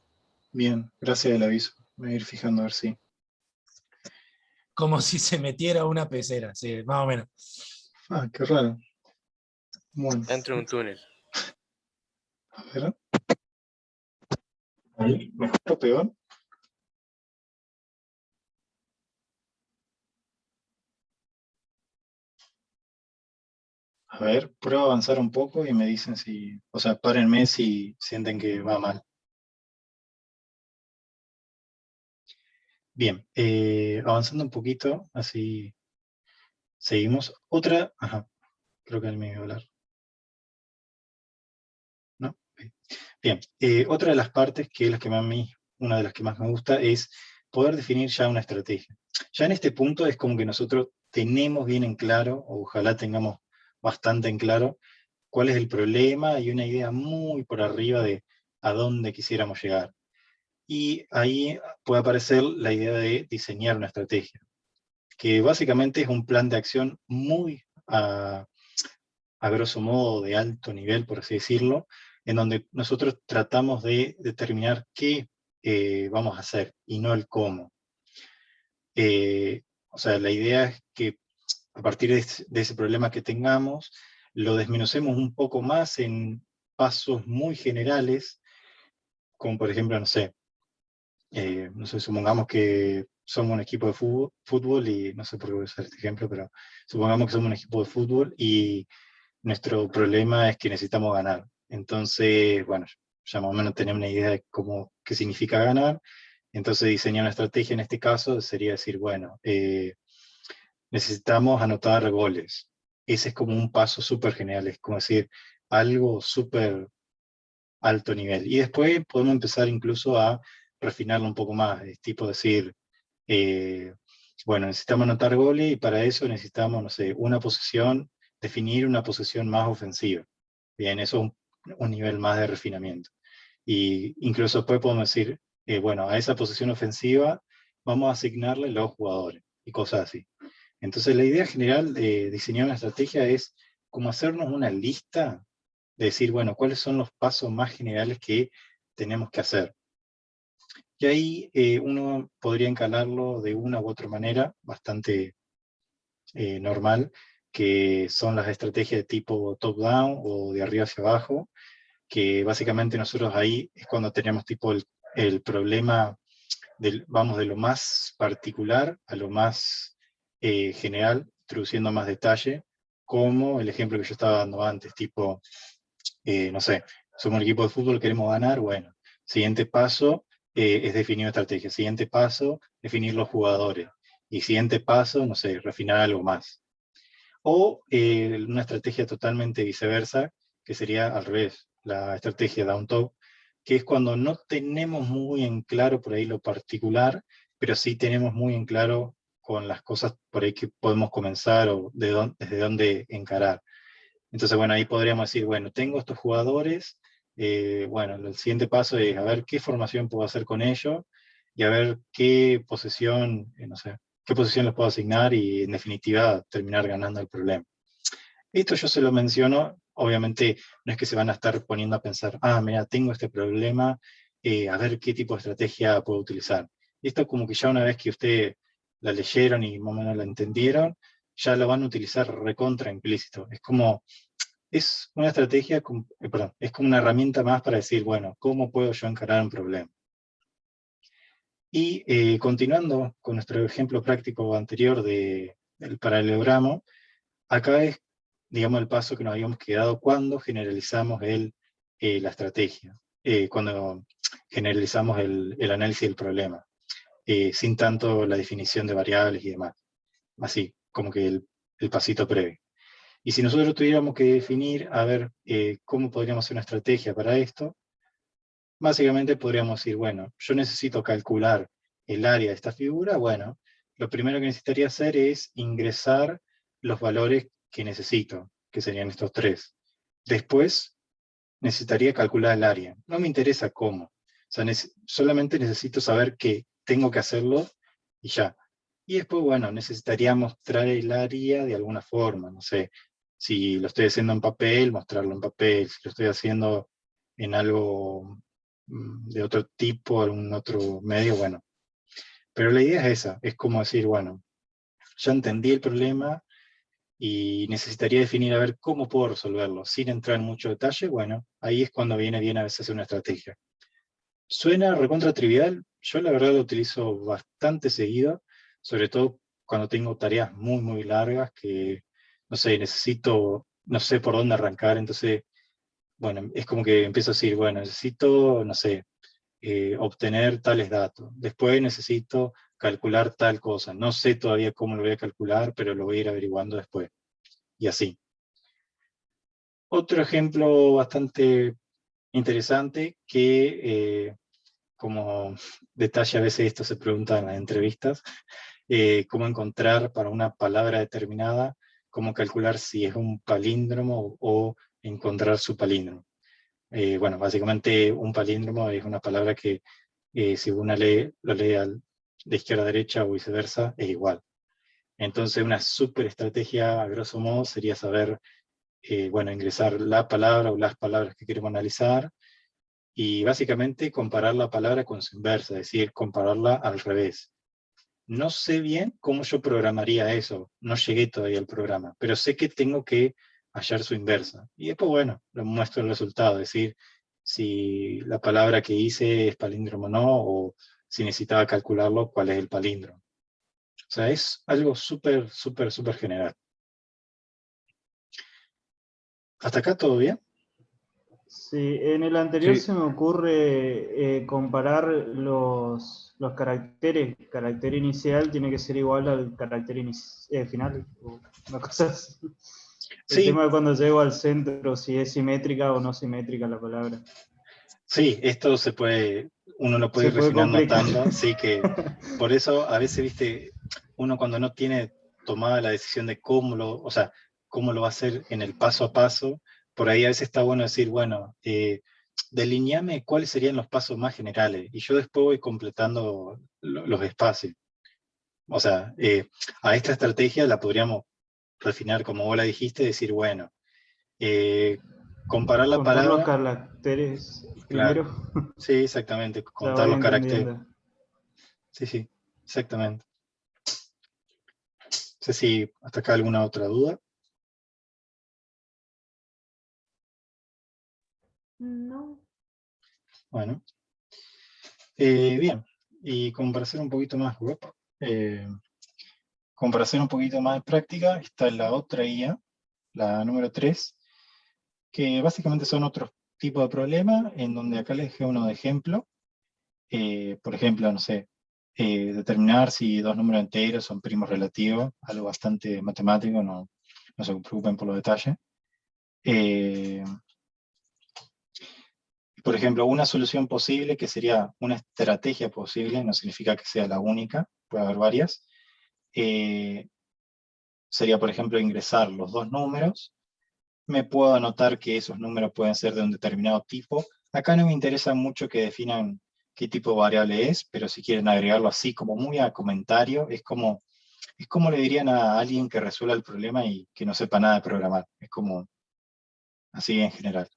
Bien, gracias del aviso. Me voy a ir fijando a ver si. Como si se metiera una pecera, sí, más o menos. Ah, qué raro. Bueno. Dentro de un túnel. A ver. Ahí, ¿mejor o peor? A ver, prueba a avanzar un poco y me dicen si, o sea, párenme si sienten que va mal. Bien, avanzando un poquito, así seguimos. Ajá, creo que él me iba a hablar. ¿No? Bien, otra de las partes que es la que más una de las que más me gusta es poder definir ya una estrategia. Ya en este punto es como que nosotros tenemos bien en claro, o ojalá tengamos bastante en claro, cuál es el problema y una idea muy por arriba de a dónde quisiéramos llegar. Y ahí puede aparecer la idea de diseñar una estrategia, que básicamente es un plan de acción muy a grosso modo de alto nivel, por así decirlo, en donde nosotros tratamos de determinar qué vamos a hacer y no el cómo. O sea, la idea es que a partir de ese problema que tengamos, lo desmenucemos un poco más en pasos muy generales, como por ejemplo, no sé, supongamos que somos un equipo de fútbol y no sé por qué voy a usar este ejemplo, pero supongamos que somos un equipo de fútbol y nuestro problema es que necesitamos ganar. Entonces, bueno, ya más o menos tenemos una idea de qué significa ganar. Entonces, diseñar una estrategia en este caso sería decir, bueno, necesitamos anotar goles. Ese es como un paso súper general, es como decir, algo súper alto nivel. Y después podemos empezar incluso a refinarlo un poco más, es tipo decir, bueno, necesitamos anotar goles y para eso necesitamos, no sé, definir una posición más ofensiva. Bien, eso es un nivel más de refinamiento. Y incluso después podemos decir, bueno, a esa posición ofensiva vamos a asignarle los jugadores y cosas así. Entonces la idea general de diseñar una estrategia es como hacernos una lista de decir, bueno, cuáles son los pasos más generales que tenemos que hacer. Y ahí uno podría encalarlo de una u otra manera, bastante normal, que son las estrategias de tipo top-down o de arriba hacia abajo, que básicamente nosotros ahí es cuando tenemos tipo el problema, vamos de lo más particular a lo más general, introduciendo más detalle, como el ejemplo que yo estaba dando antes, tipo, no sé, somos un equipo de fútbol, queremos ganar, bueno, siguiente paso es definir una estrategia, siguiente paso, definir los jugadores, y siguiente paso, no sé, refinar algo más. O una estrategia totalmente viceversa, que sería al revés, la estrategia down-top, que es cuando no tenemos muy en claro por ahí lo particular, pero sí tenemos muy en claro con las cosas por ahí que podemos comenzar o desde dónde encarar. Entonces, bueno, ahí podríamos decir, bueno, tengo estos jugadores, bueno, el siguiente paso es a ver qué formación puedo hacer con ellos y a ver qué posesión, no sé, qué posición les puedo asignar y en definitiva terminar ganando el problema. Esto yo se lo menciono, obviamente no es que se van a estar poniendo a pensar, mira, tengo este problema, a ver qué tipo de estrategia puedo utilizar. Esto como que ya una vez que ustedes la leyeron y más o menos la entendieron, ya lo van a utilizar recontra implícito. Es una estrategia, perdón, es como una herramienta más para decir, bueno, ¿cómo puedo yo encarar un problema? Y continuando con nuestro ejemplo práctico anterior del paralelogramo, acá es, digamos, el paso que nos habíamos quedado cuando generalizamos la estrategia, cuando generalizamos el análisis del problema, sin tanto la definición de variables y demás. Así, como que el pasito previo. Y si nosotros tuviéramos que definir, a ver, cómo podríamos hacer una estrategia para esto, básicamente podríamos decir, bueno, yo necesito calcular el área de esta figura, bueno, lo primero que necesitaría hacer es ingresar los valores que necesito, que serían estos 3. Después necesitaría calcular el área. No me interesa cómo. O sea, solamente necesito saber que tengo que hacerlo y ya. Y después, bueno, necesitaría mostrar el área de alguna forma. No sé, si lo estoy haciendo en papel, mostrarlo en papel. Si lo estoy haciendo en algo de otro tipo, en otro medio, bueno. Pero la idea es esa. Es como decir, bueno, ya entendí el problema y necesitaría definir a ver cómo puedo resolverlo, sin entrar en mucho detalle. Bueno, ahí es cuando viene bien a veces una estrategia. Suena recontra trivial, yo la verdad lo utilizo bastante seguido, sobre todo cuando tengo tareas muy, muy largas que, no sé, necesito, no sé por dónde arrancar, entonces, bueno, es como que empiezo a decir, bueno, necesito, no sé, obtener tales datos, después necesito calcular tal cosa, no sé todavía cómo lo voy a calcular, pero lo voy a ir averiguando después, y así. Otro ejemplo bastante interesante que, como detalle a veces esto se pregunta en las entrevistas, cómo encontrar para una palabra determinada, cómo calcular si es un palíndromo o encontrar su palíndromo. Bueno, básicamente un palíndromo es una palabra que si uno lo lee de izquierda a derecha o viceversa, es igual. Entonces una súper estrategia, a grosso modo, sería saber, bueno, ingresar la palabra o las palabras que queremos analizar, y básicamente comparar la palabra con su inversa, es decir, compararla al revés. No sé bien cómo yo programaría eso, no llegué todavía al programa, pero sé que tengo que hallar su inversa. Y después, bueno, lo muestro el resultado, es decir, si la palabra que hice es palíndromo o no, o si necesitaba calcularlo, cuál es el palíndromo. O sea, es algo súper, súper, súper general. ¿Hasta acá todo bien? Sí, en el anterior Sí. se me ocurre comparar los caracteres. El carácter inicial tiene que ser igual al carácter final, o una cosa así. El Sí. tema de cuando llego al centro, si es simétrica o no simétrica la palabra. Sí, esto se puede, uno lo puede ir Se puede refinando, complicar. notando, sí que por eso a veces, viste, uno cuando no tiene tomada la decisión de cómo lo, o sea, cómo lo va a hacer en el paso a paso, por ahí a veces está bueno decir, bueno, delineame cuáles serían los pasos más generales, y yo después voy completando los espacios. O sea, a esta estrategia la podríamos refinar como vos la dijiste, decir, bueno, comparar la Contar los palabra. caracteres Claro. primero. Sí, exactamente, Ya contar voy los caracteres. entendiendo. Sí, sí, exactamente. No sé si hasta acá alguna otra duda. No. Bueno. Bien, y como para hacer un poquito más, como para hacer un poquito más de práctica, está la otra guía, la número 3, que básicamente son otros tipos de problemas, en donde acá les dejé uno de ejemplo. Por ejemplo, no sé, determinar si dos números enteros son primos relativos, algo bastante matemático, no se preocupen por los detalles. Por ejemplo, una solución posible, que sería una estrategia posible, no significa que sea la única, puede haber varias, sería, por ejemplo, ingresar los dos números. Me puedo anotar que esos números pueden ser de un determinado tipo. Acá no me interesa mucho que definan qué tipo de variable es, pero si quieren agregarlo así como muy a comentario, es como le dirían a alguien que resuelva el problema y que no sepa nada de programar. Es como así en general.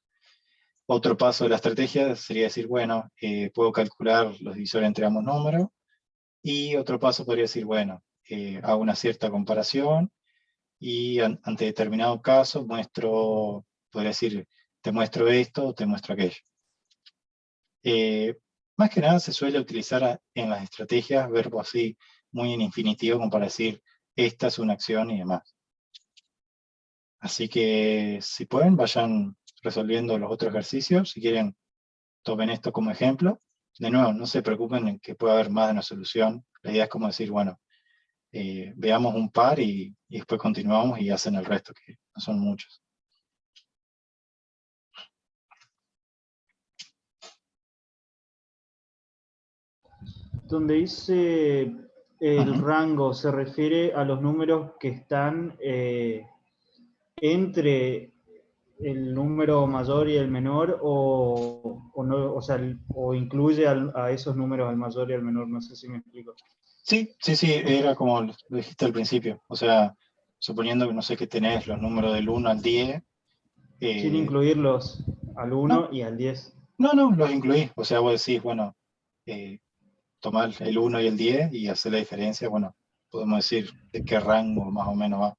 Otro paso de la estrategia sería decir, bueno, puedo calcular los divisores entre ambos números, y otro paso podría decir, bueno, hago una cierta comparación, y ante determinado caso podría decir, te muestro esto o te muestro aquello. Más que nada se suele utilizar en las estrategias verbos así, muy en infinitivo, como para decir, esta es una acción y demás. Así que si pueden, vayan resolviendo los otros ejercicios. Si quieren, tomen esto como ejemplo. De nuevo, no se preocupen en que pueda haber más de una solución. La idea es como decir, bueno, veamos un par y después continuamos y hacen el resto, que no son muchos. Donde dice el Ujú. rango, ¿se refiere a los números que están entre el número mayor y el menor o no, o sea, o incluye a esos números al mayor y al menor? No sé si me explico. Sí, era como lo dijiste al principio. O sea, suponiendo que no sé que tenés los números del 1 al 10. Sin incluirlos al 1 No, y al 10. no, los incluís. O sea, vos decís, bueno, tomar el 1 y el 10 y hacer la diferencia. Bueno, podemos decir de qué rango más o menos va.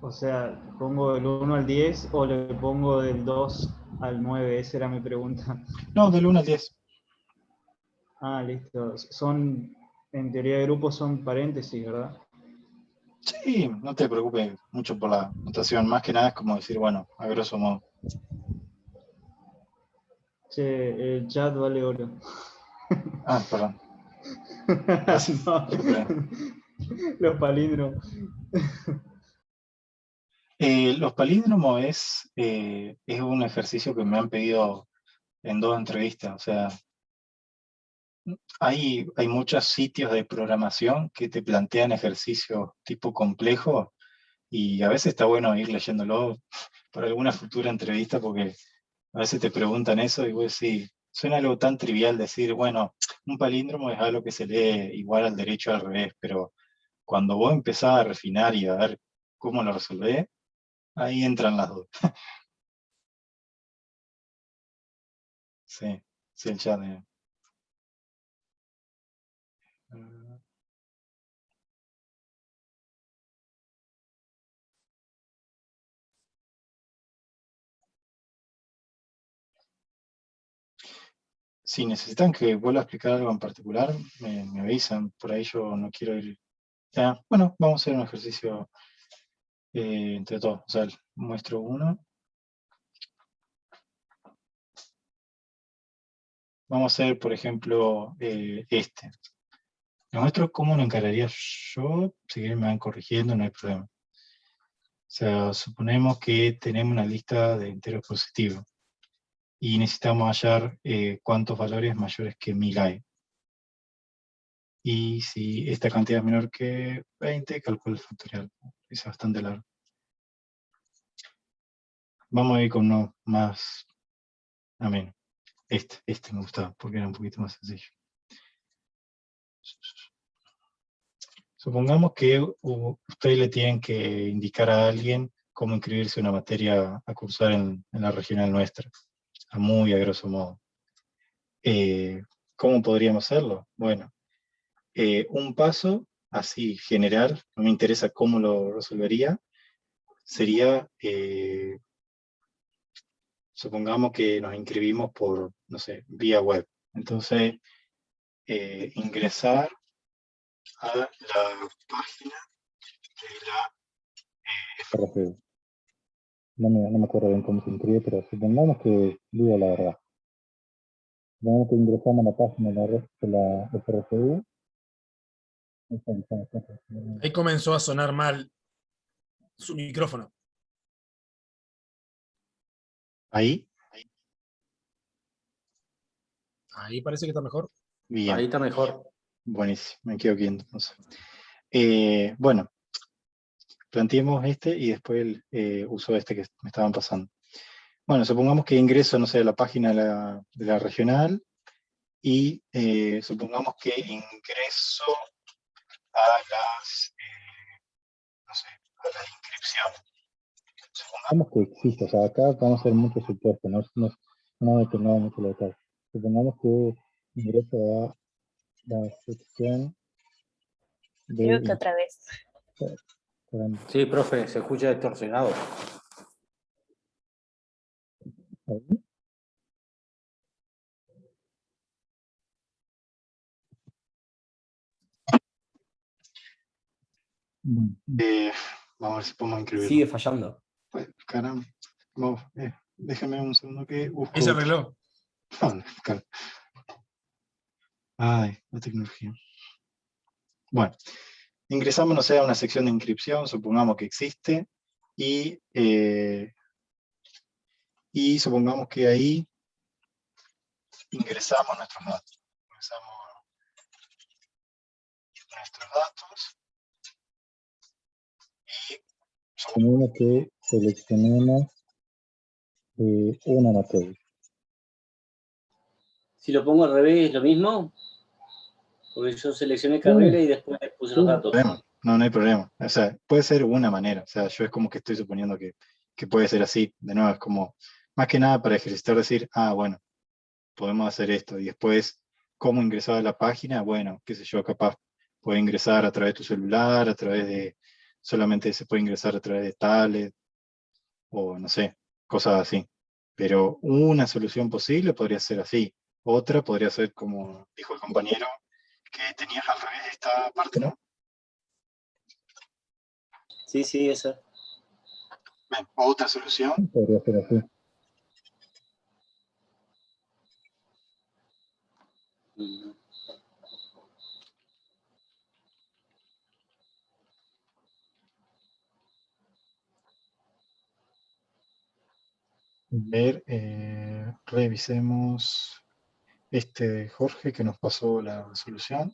O sea, ¿pongo del 1 al 10 o le pongo del 2 al 9? Esa era mi pregunta. No, del 1 al 10. Ah, listo. Son, en teoría de grupos son paréntesis, ¿verdad? Sí, no te preocupes mucho por la notación. Más que nada es como decir, bueno, a grosso modo. Che, el chat vale oro. Ah, perdón. Gracias. No, los palíndromos. Los palíndromos es un ejercicio que me han pedido en 2 entrevistas. O sea, hay muchos sitios de programación que te plantean ejercicios tipo complejo y a veces está bueno ir leyéndolo para alguna futura entrevista porque a veces te preguntan eso y vos decís, suena algo tan trivial decir, bueno, un palíndromo es algo que se lee igual al derecho al revés, pero cuando vos empezás a refinar y a ver cómo lo resolvés, ahí entran las dudas. Sí, sí, el chat. Si necesitan que vuelva a explicar algo en particular, me avisan. Por ahí yo no quiero ir. Bueno, vamos a hacer un ejercicio entre todos. O sea, muestro uno. Vamos a hacer, por ejemplo, este. Les muestro cómo lo encararía yo. Si quieren me van corrigiendo, no hay problema. O sea, suponemos que tenemos una lista de enteros positivos y necesitamos hallar cuántos valores mayores que 1000 hay. Y si esta cantidad es menor que 20, calculo el factorial. Es bastante largo. Vamos a ir con uno más ameno. Este me gustaba porque era un poquito más sencillo. Supongamos que ustedes le tienen que indicar a alguien cómo inscribirse en una materia a cursar en la regional nuestra, a grosso modo. ¿Cómo podríamos hacerlo? Bueno, un paso así general, no me interesa cómo lo resolvería, sería, supongamos que nos inscribimos por, no sé, vía web. Entonces, ingresar a la página de la RFU. No me acuerdo bien cómo se inscribe, pero supongamos que digo la verdad. Supongamos que ingresamos a la página de la FRFU. Ahí comenzó a sonar mal su micrófono. Ahí. Ahí parece que está mejor. Bien. Ahí está mejor. Buenísimo, me quedo aquí entonces. Bueno, planteemos este y después uso este que me estaban pasando. Bueno, supongamos que ingreso, no sé, a la página de la regional y supongamos que ingreso a las, no sé, a la inscripción. Supongamos que existe, o sea, acá vamos a hacer mucho supuesto, no detengamos mucho la detalle. Supongamos que ingreso a la sección de... Creo que otra vez. Sí, profe, se escucha distorsionado. Vamos a ver si podemos inscribirlo. Sigue fallando. Pues, caramba. Vamos, déjame un segundo que busco. Ahí se arregló. Ay, la tecnología. Bueno, ingresamos, no sé, a una sección de inscripción, supongamos que existe, y y supongamos que ahí ingresamos nuestros datos. Ingresamos nuestros datos y Suponiendo que seleccionemos una materia. Si lo pongo al revés, ¿es lo mismo? Porque yo seleccioné carrera y después puse los datos. no hay problema. O sea, puede ser una manera. O sea, yo es como que estoy suponiendo que puede ser así. De nuevo, es como, más que nada para ejercitar, decir, bueno, podemos hacer esto. Y después, ¿cómo ingresar a la página? Bueno, qué sé yo, capaz puede ingresar a través de tu celular, a través de, solamente se puede ingresar a través de tablet, o no sé, cosas así. Pero una solución posible podría ser así. Otra podría ser, como dijo el compañero, que tenías al revés esta parte, ¿no? Sí, esa. Bien, otra solución. Podría ser así. Ver, revisemos este de Jorge que nos pasó la solución.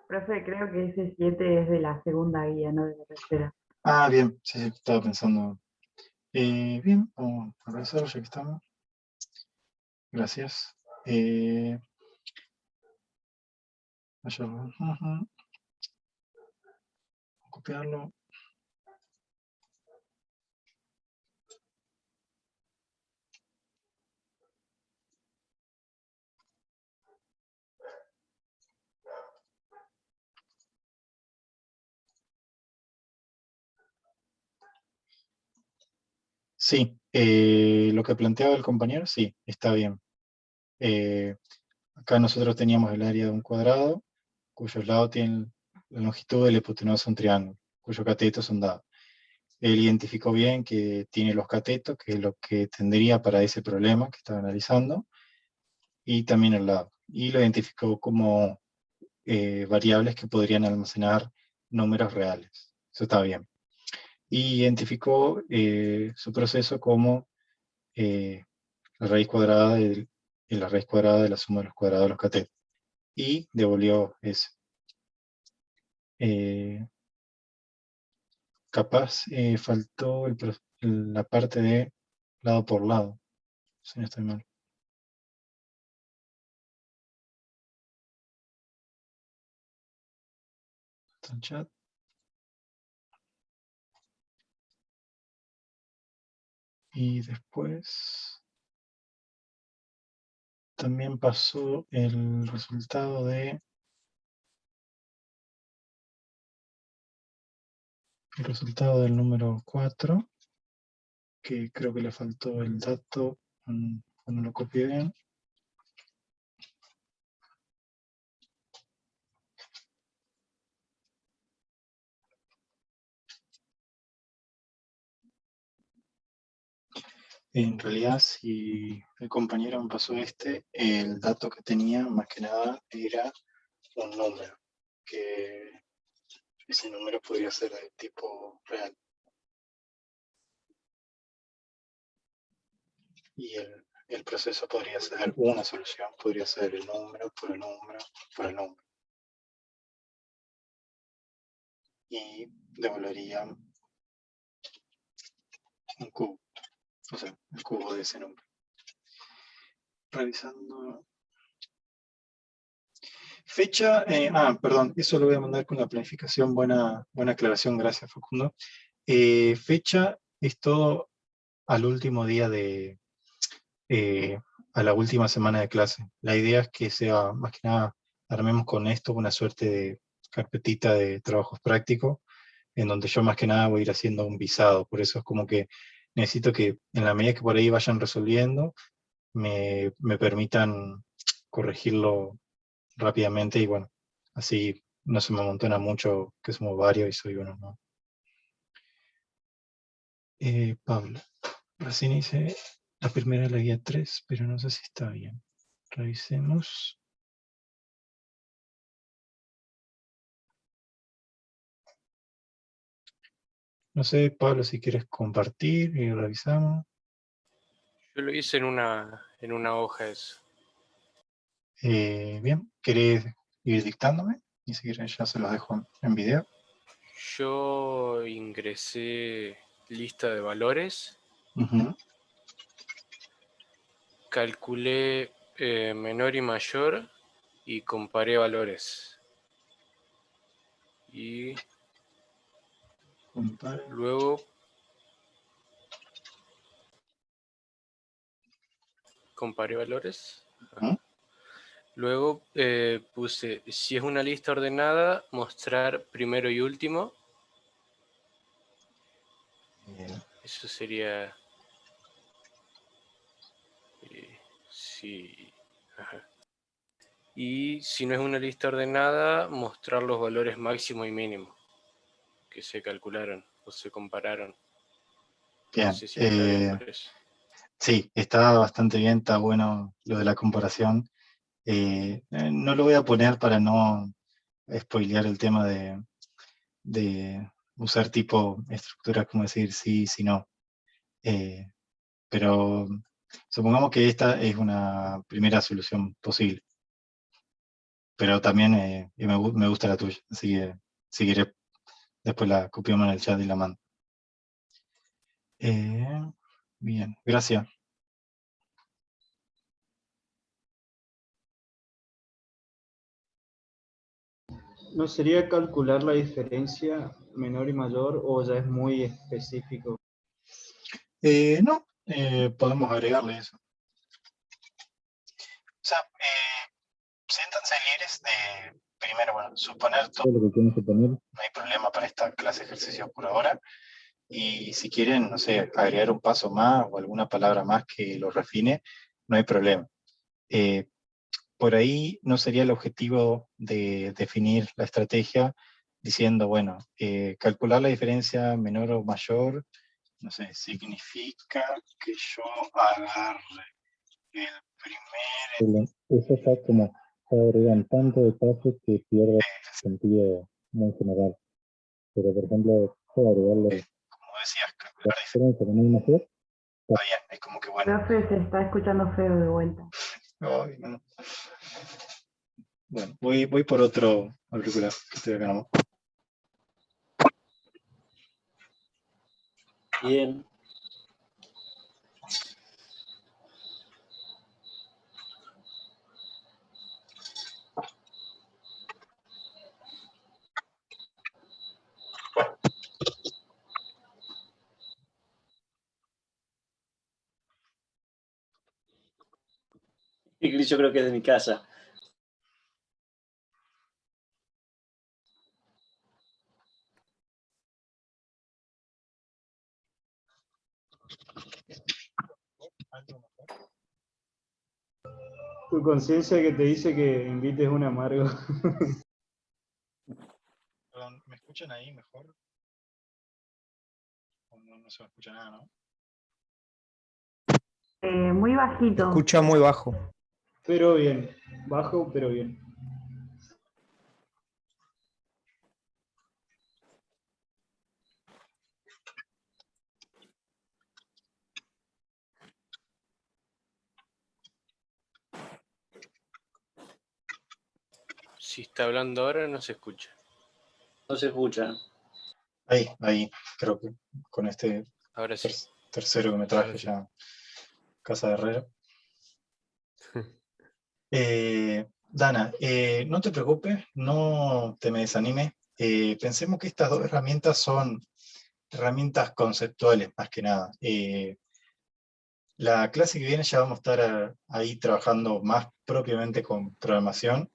Profe, creo que ese 7 es de la segunda guía, no de la tercera. Bien, sí, estaba pensando. Bien, vamos a revisar ya que estamos. Gracias. Copiarlo. Sí, lo que planteaba el compañero, sí, está bien. Acá nosotros teníamos el área de un cuadrado, cuyos lados tienen la longitud de la hipotenusa de un triángulo, cuyos catetos son dados. Él identificó bien que tiene los catetos, que es lo que tendría para ese problema que estaba analizando, y también el lado. Y lo identificó como variables que podrían almacenar números reales. Eso está bien. Y identificó su proceso como la raíz cuadrada de la raíz cuadrada de la suma de los cuadrados de los catetos. Y devolvió eso. Capaz faltó la parte de lado por lado, si no estoy mal. Está en chat. Y después también pasó el resultado del número 4, que creo que le faltó el dato cuando lo copié bien. En realidad, si el compañero me pasó el dato que tenía más que nada era un número, que ese número podría ser de tipo real. Y el proceso podría ser una solución, podría ser el número por el número por el número. Y devolvería un cubo, o sea, el cubo de ese número. Revisando. Fecha, perdón, eso lo voy a mandar con la planificación, buena aclaración, gracias Facundo. Fecha es todo al último día a la última semana de clase. La idea es que sea, más que nada, armemos con esto una suerte de carpetita de trabajos prácticos, en donde yo más que nada voy a ir haciendo un visado. Por eso es como que necesito que en la medida que por ahí vayan resolviendo, me permitan corregirlo rápidamente y bueno, así no se me amontona mucho, que somos varios y soy uno, ¿no? Pablo, recién hice la primera de la guía 3, pero no sé si está bien. Revisemos. No sé, Pablo, si quieres compartir y revisamos. Yo lo hice en una hoja eso. Bien, ¿querés ir dictándome? Y si quieres ya se los dejo en video. Yo ingresé lista de valores, Ujú. calculé menor y mayor y comparé valores. Y luego comparé valores. Ujú. Luego puse, si es una lista ordenada, mostrar primero y último. Eso sería... sí. Ajá. Y si no es una lista ordenada, mostrar los valores máximo y mínimo que se calcularon o se compararon. Bien. No sé si está bien por eso. Sí, está bastante bien, está bueno lo de la comparación. No lo voy a poner para no spoilear el tema de usar tipo estructuras como decir sí, sí, no. Pero supongamos que esta es una primera solución posible. Pero también me gusta la tuya, así que si querés después la copiamos en el chat y la mando. Bien, gracias. ¿No sería calcular la diferencia menor y mayor o ya es muy específico? No, podemos agregarle eso. O sea, siéntanse libres de, primero, bueno, suponer todo. Todo lo que quieren suponer. No hay problema para esta clase de ejercicios por ahora. Y si quieren, no sé, agregar un paso más o alguna palabra más que lo refine, no hay problema. Por ahí no sería el objetivo de definir la estrategia diciendo, bueno, calcular la diferencia menor o mayor, no sé, significa que yo agarre el primer... Eso está como, se agregan tanto detalles que pierde sentido muy general. Pero por ejemplo, puedo agregarle como decías, la diferencia con el mayor. Está bien, es como que bueno. Profe, se está escuchando feo de vuelta. Ay, no. Bueno, voy por otro auricular que estoy acá nomás. Bien. Yo creo que es de mi casa. Tu conciencia que te dice que invites un amargo. Perdón, ¿me escuchan ahí mejor? No se me escucha nada, ¿no? Muy bajito. Escucha muy bajo. Pero bien, bajo, pero bien. Si está hablando ahora, no se escucha. No se escucha. Ahí, creo que con este Ahora sí. tercero que me traje ya, Casa de Herrero. Dana, no te preocupes, no te me desanimes. Pensemos que estas dos herramientas son herramientas conceptuales, más que nada. La clase que viene ya vamos a estar ahí trabajando más propiamente con programación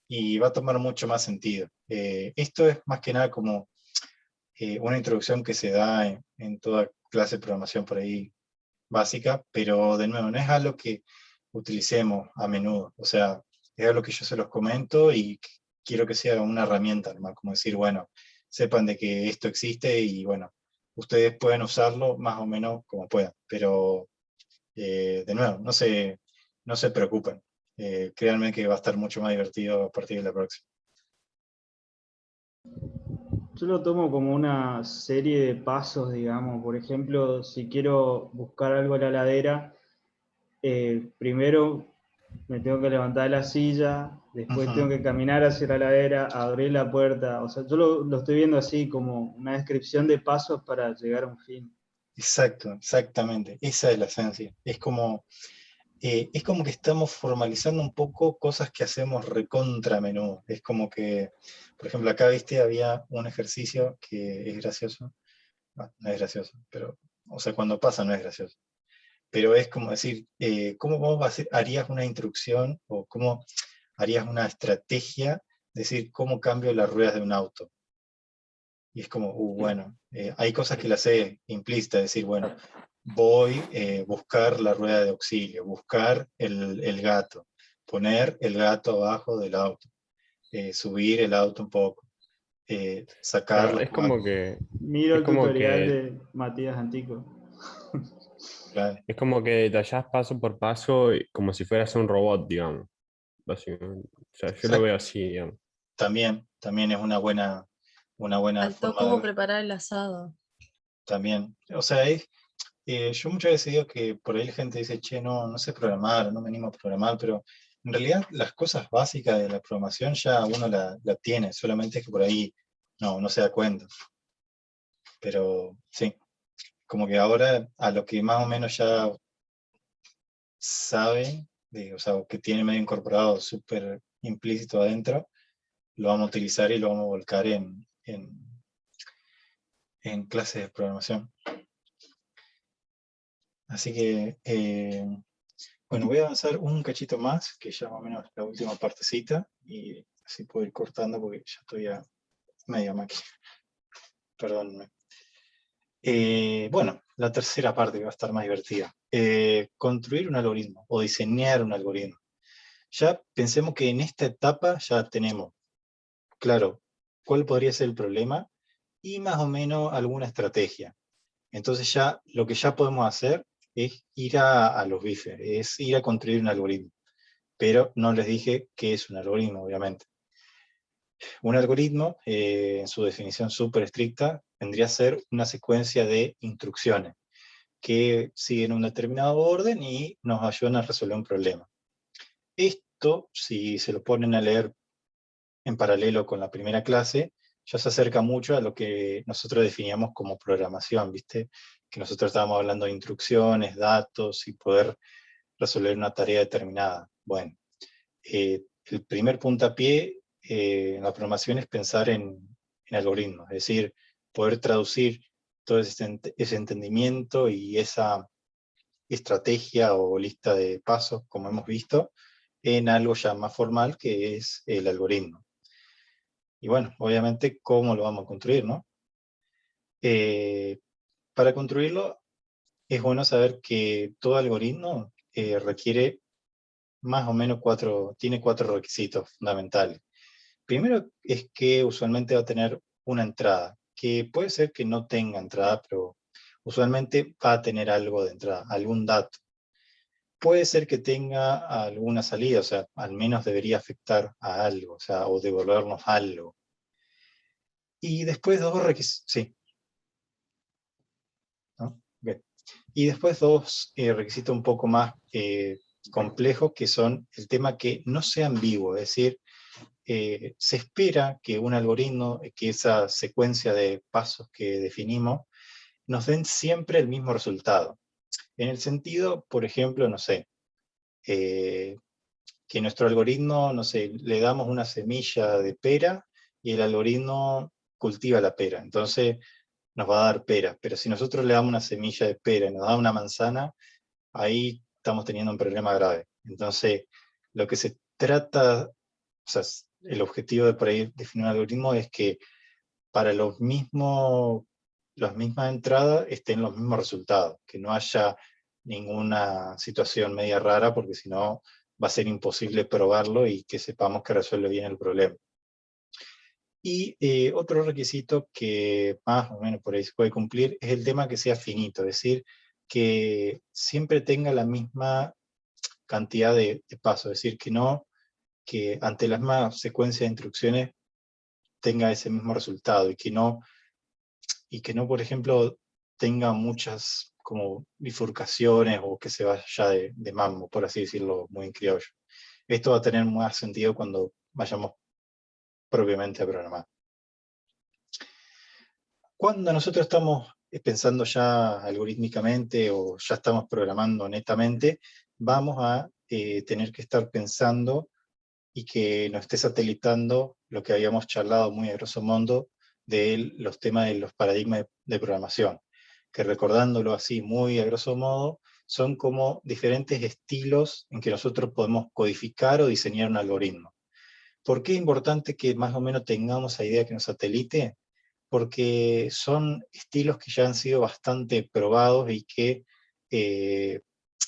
y va a tomar mucho más sentido. Esto es más que nada como una introducción que se da en toda clase de programación por ahí básica, pero de nuevo, no es algo que utilicemos a menudo. O sea, es algo que yo se los comento y quiero que sea una herramienta, nomás, como decir, bueno, sepan de que esto existe y bueno, ustedes pueden usarlo más o menos como puedan, pero de nuevo, no se preocupen. Créanme que va a estar mucho más divertido a partir de la próxima. Yo lo tomo como una serie de pasos, digamos. Por ejemplo, si quiero buscar algo en la heladera, primero me tengo que levantar de la silla, después tengo que caminar hacia la heladera, abrir la puerta. O sea, yo lo estoy viendo así como una descripción de pasos para llegar a un fin. Exacto, exactamente. Esa es la esencia. Es como que estamos formalizando un poco cosas que hacemos recontra a menudo. Es como que, por ejemplo, acá, viste, había un ejercicio que es gracioso. No es gracioso, pero, o sea, cuando pasa no es gracioso. Pero es como decir, ¿cómo vos harías una instrucción o cómo harías una estrategia? Decir, ¿cómo cambio las ruedas de un auto? Y es como, bueno, hay cosas que las sé implícitas, decir, bueno, voy a buscar la rueda de auxilio, buscar el gato, poner el gato abajo del auto, subir el auto un poco, sacar Claro, la es como placa. que. Miro Es el como tutorial que. de Matías Antico. Claro. Es como que detallás paso por paso como si fueras un robot, digamos. Básicamente. O sea, yo lo Exacto. veo así, digamos. También es una buena Faltó forma de cómo ver. preparar el asado. También, o sea, yo muchas veces digo que por ahí la gente dice, che, no sé programar, no me animo a programar, pero en realidad las cosas básicas de la programación ya uno la tiene, solamente es que por ahí no se da cuenta. Pero sí, como que ahora a lo que más o menos ya sabe, o sea, que tiene medio incorporado, súper implícito adentro, lo vamos a utilizar y lo vamos a volcar en clases de programación. Así que, bueno, voy a avanzar un cachito más, que ya más o menos la última partecita, y así puedo ir cortando porque ya estoy a media máquina. Perdónenme. Bueno, la tercera parte que va a estar más divertida. Construir un algoritmo o diseñar un algoritmo. Ya pensemos que en esta etapa ya tenemos, claro, cuál podría ser el problema y más o menos alguna estrategia. Entonces ya lo que ya podemos hacer es ir a los bifes, es ir a construir un algoritmo. Pero no les dije qué es un algoritmo, obviamente. Un algoritmo, en su definición súper estricta, vendría a ser una secuencia de instrucciones que siguen un determinado orden y nos ayudan a resolver un problema. Esto, si se lo ponen a leer en paralelo con la primera clase, ya se acerca mucho a lo que nosotros definíamos como programación, ¿viste? Que nosotros estábamos hablando de instrucciones, datos y poder resolver una tarea determinada. Bueno, el primer puntapié en la programación es pensar en algoritmos, es decir, poder traducir todo ese entendimiento y esa estrategia o lista de pasos, como hemos visto, en algo ya más formal que es el algoritmo. Y bueno, obviamente, ¿cómo lo vamos a construir, no? Para construirlo, es bueno saber que todo algoritmo requiere más o menos tiene cuatro requisitos fundamentales. Primero es que usualmente va a tener una entrada, que puede ser que no tenga entrada, pero usualmente va a tener algo de entrada, algún dato. Puede ser que tenga alguna salida, o sea, al menos debería afectar a algo, o sea, o devolvernos algo. Y después dos requisitos, sí. ¿No? Bien. Y después dos requisitos un poco más complejos, que son el tema que no sea ambiguo, es decir, se espera que un algoritmo, que esa secuencia de pasos que definimos, nos den siempre el mismo resultado. En el sentido, por ejemplo, no sé, que nuestro algoritmo, no sé, le damos una semilla de pera y el algoritmo cultiva la pera. Entonces nos va a dar peras. Pero si nosotros le damos una semilla de pera y nos da una manzana, ahí estamos teniendo un problema grave. Entonces, lo que se trata, o sea, el objetivo de por ahí definir un algoritmo es que para las mismas entradas estén los mismos resultados, que no haya ninguna situación media rara, porque si no va a ser imposible probarlo y que sepamos que resuelve bien el problema. Y otro requisito que más o menos por ahí se puede cumplir es el tema que sea finito, es decir, que siempre tenga la misma cantidad de pasos, es decir, que ante la misma secuencia de instrucciones tenga ese mismo resultado y que no, por ejemplo, tenga muchas como bifurcaciones o que se vaya de mambo, por así decirlo, muy en criollo. Esto va a tener más sentido cuando vayamos propiamente a programar. Cuando nosotros estamos pensando ya algorítmicamente o ya estamos programando netamente, vamos a tener que estar pensando y que nos esté satelitando lo que habíamos charlado muy a grosso modo de los temas de los paradigmas de programación, que recordándolo así muy a grosso modo, son como diferentes estilos en que nosotros podemos codificar o diseñar un algoritmo. ¿Por qué es importante que más o menos tengamos esa idea que nos satelite? Porque son estilos que ya han sido bastante probados y que,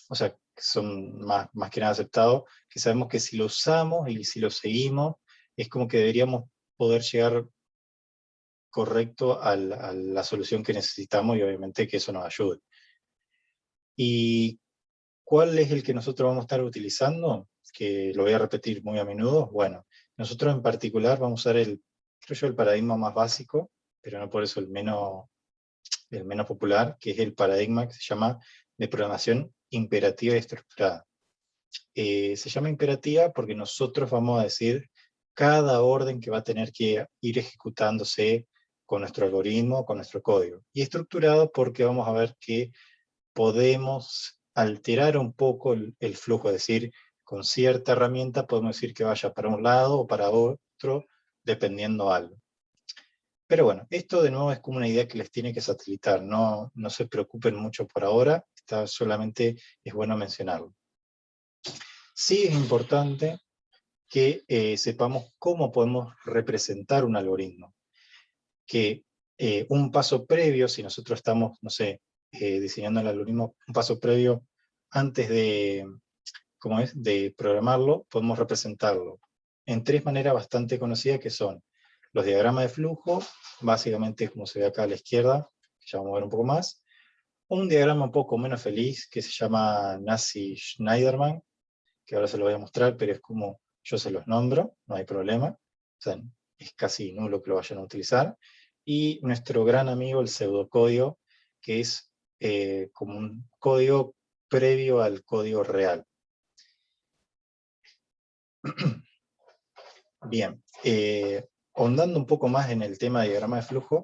o sea, que son más que nada aceptados, que sabemos que si lo usamos y si lo seguimos, es como que deberíamos poder llegar correcto a la solución que necesitamos y obviamente que eso nos ayude. ¿Y cuál es el que nosotros vamos a estar utilizando? Que lo voy a repetir muy a menudo. Bueno, nosotros en particular vamos a usar creo yo, el paradigma más básico, pero no por eso el menos popular, que es el paradigma que se llama de programación imperativa y estructurada. Se llama imperativa porque nosotros vamos a decir cada orden que va a tener que ir ejecutándose con nuestro algoritmo, con nuestro código. Y estructurado porque vamos a ver que podemos alterar un poco el flujo, es decir, con cierta herramienta podemos decir que vaya para un lado o para otro, dependiendo algo. Pero bueno, esto de nuevo es como una idea que les tiene que satelitar, no se preocupen mucho por ahora, solamente es bueno mencionarlo. Sí es importante que sepamos cómo podemos representar un algoritmo, que un paso previo, si nosotros estamos, no sé, diseñando el algoritmo, un paso previo antes de programarlo, podemos representarlo en tres maneras bastante conocidas que son los diagramas de flujo, básicamente como se ve acá a la izquierda, que ya vamos a ver un poco más, un diagrama un poco menos feliz que se llama Nazi-Schneiderman, que ahora se lo voy a mostrar, pero es como yo se los nombro, no hay problema, o sea, es casi nulo que lo vayan a utilizar, y nuestro gran amigo el pseudocódigo, que es como un código previo al código real. Bien, ahondando un poco más en el tema de diagrama de flujo,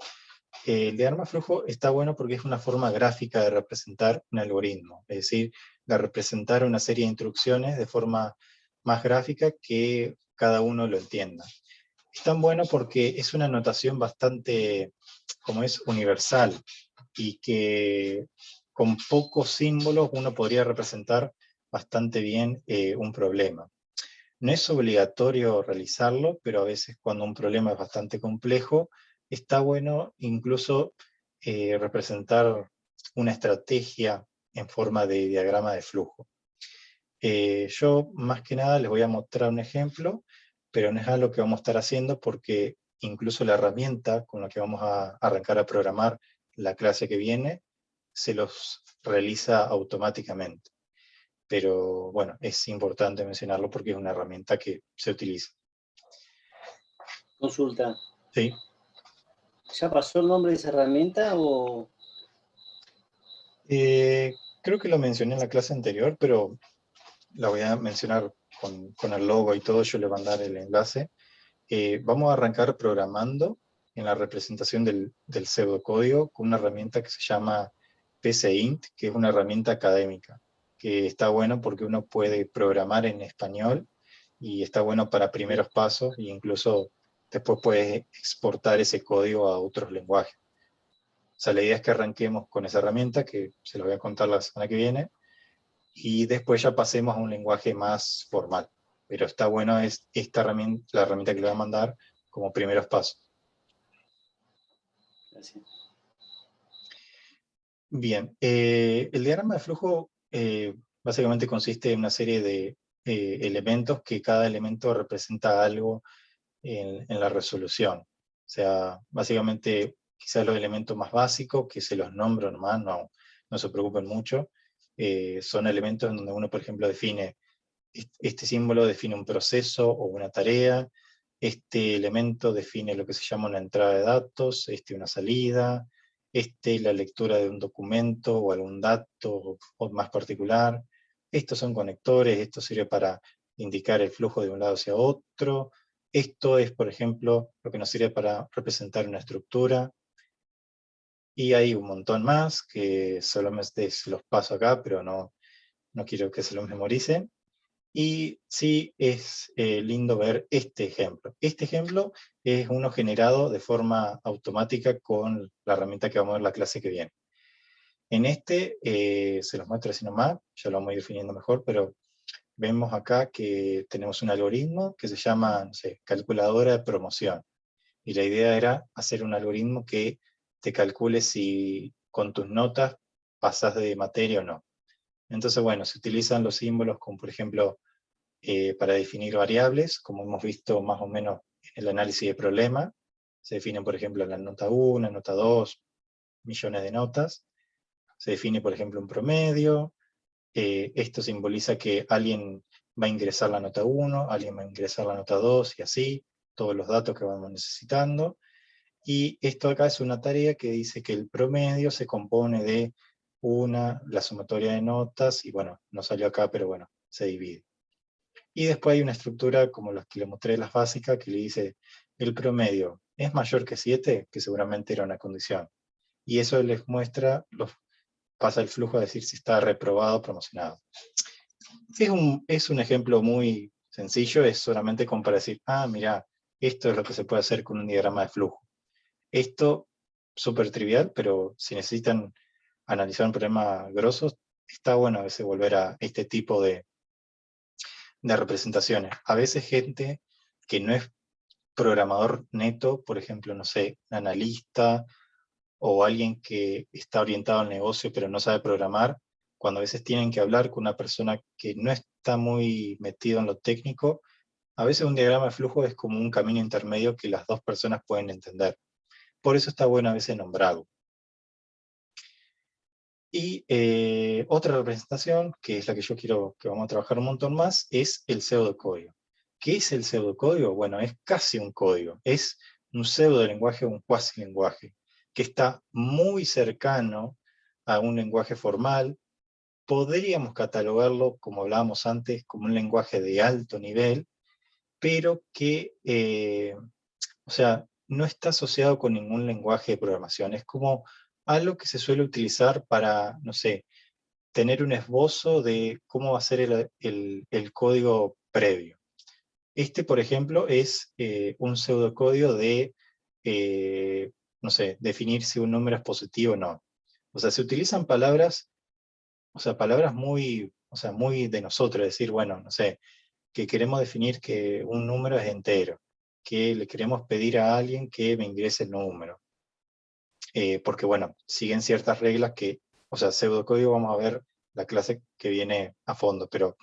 el diagrama de flujo está bueno porque es una forma gráfica de representar un algoritmo, es decir, de representar una serie de instrucciones de forma más gráfica que cada uno lo entienda. Es tan bueno porque es una notación bastante, como es, universal, y que con pocos símbolos uno podría representar bastante bien un problema. No es obligatorio realizarlo, pero a veces cuando un problema es bastante complejo, está bueno incluso representar una estrategia en forma de diagrama de flujo. Yo más que nada les voy a mostrar un ejemplo, pero no es algo que vamos a estar haciendo porque incluso la herramienta con la que vamos a arrancar a programar la clase que viene, se los realiza automáticamente. Pero bueno, es importante mencionarlo porque es una herramienta que se utiliza. Consulta. Sí. ¿Ya pasó el nombre de esa herramienta o...? Creo que lo mencioné en la clase anterior, pero la voy a mencionar con el logo y todo, yo le voy a dar el enlace. Vamos a arrancar programando en la representación del pseudocódigo con una herramienta que se llama PCInt, que es una herramienta académica, que está bueno porque uno puede programar en español y está bueno para primeros pasos e incluso después puedes exportar ese código a otros lenguajes. O sea, la idea es que arranquemos con esa herramienta, que se lo voy a contar la semana que viene, y después ya pasemos a un lenguaje más formal. Pero está bueno esta herramienta, la herramienta que le voy a mandar como primeros pasos. Gracias. Bien, el diagrama de flujo básicamente consiste en una serie de elementos que cada elemento representa algo en la resolución. sea, básicamente quizás los elementos más básicos, que se los nombro nomás, no se preocupen mucho, son elementos en donde uno, por ejemplo, define, este símbolo define un proceso o una tarea, este elemento define lo que se llama una entrada de datos, una salida, la lectura de un documento o algún dato o más particular, estos son conectores, esto sirve para indicar el flujo de un lado hacia otro, esto es, por ejemplo, lo que nos sirve para representar una estructura, y hay un montón más que solamente se los paso acá, pero no quiero que se los memoricen. Y sí es lindo ver este ejemplo. Este ejemplo es uno generado de forma automática con la herramienta que vamos a ver en la clase que viene. En se los muestro así nomás, ya lo vamos a ir definiendo mejor, pero vemos acá que tenemos un algoritmo que se llama, no sé, calculadora de promoción. Y la idea era hacer un algoritmo que te calcule si con tus notas pasas de materia o no. Entonces, bueno, se utilizan los símbolos como, por ejemplo, para definir variables, como hemos visto más o menos en el análisis de problema. Se define, por ejemplo, la nota 1, nota 2, millones de notas. Se define, por ejemplo, un promedio. Esto simboliza que alguien va a ingresar la nota 1, alguien va a ingresar la nota 2, y así, todos los datos que vamos necesitando. Y esto acá es una tarea que dice que el promedio se compone de la sumatoria de notas, y bueno, no salió acá, pero bueno, se divide. Y después hay una estructura, como las que le mostré, las básicas, que le dice, el promedio es mayor que 7, que seguramente era una condición. Y eso les muestra, pasa el flujo a decir si está reprobado o promocionado. Es un ejemplo muy sencillo, es solamente como para decir, mira, esto es lo que se puede hacer con un diagrama de flujo. Esto, súper trivial, pero si necesitan analizar un problema grosso, está bueno a veces volver a este tipo de representaciones. A veces gente que no es programador neto, por ejemplo, no sé, un analista o alguien que está orientado al negocio pero no sabe programar, cuando a veces tienen que hablar con una persona que no está muy metido en lo técnico, a veces un diagrama de flujo es como un camino intermedio que las dos personas pueden entender. Por eso está bueno a veces nombrarlo. Y otra representación, que es la que yo quiero que vamos a trabajar un montón más, es el pseudocódigo. ¿Qué es el pseudocódigo? Bueno, es casi un código. Es un pseudolenguaje o un cuasi lenguaje, que está muy cercano a un lenguaje formal. Podríamos catalogarlo, como hablábamos antes, como un lenguaje de alto nivel, pero que, o sea, no está asociado con ningún lenguaje de programación. Es como algo que se suele utilizar para, no sé, tener un esbozo de cómo va a ser el código previo. Por ejemplo, es un pseudocódigo de, no sé, definir si un número es positivo o no. O sea, se utilizan palabras, o sea, palabras muy de nosotros, decir, bueno, no sé, que queremos definir que un número es entero, que le queremos pedir a alguien que me ingrese el número. Porque, bueno, siguen ciertas reglas que, o sea, pseudocódigo vamos a ver la clase que viene a fondo, pero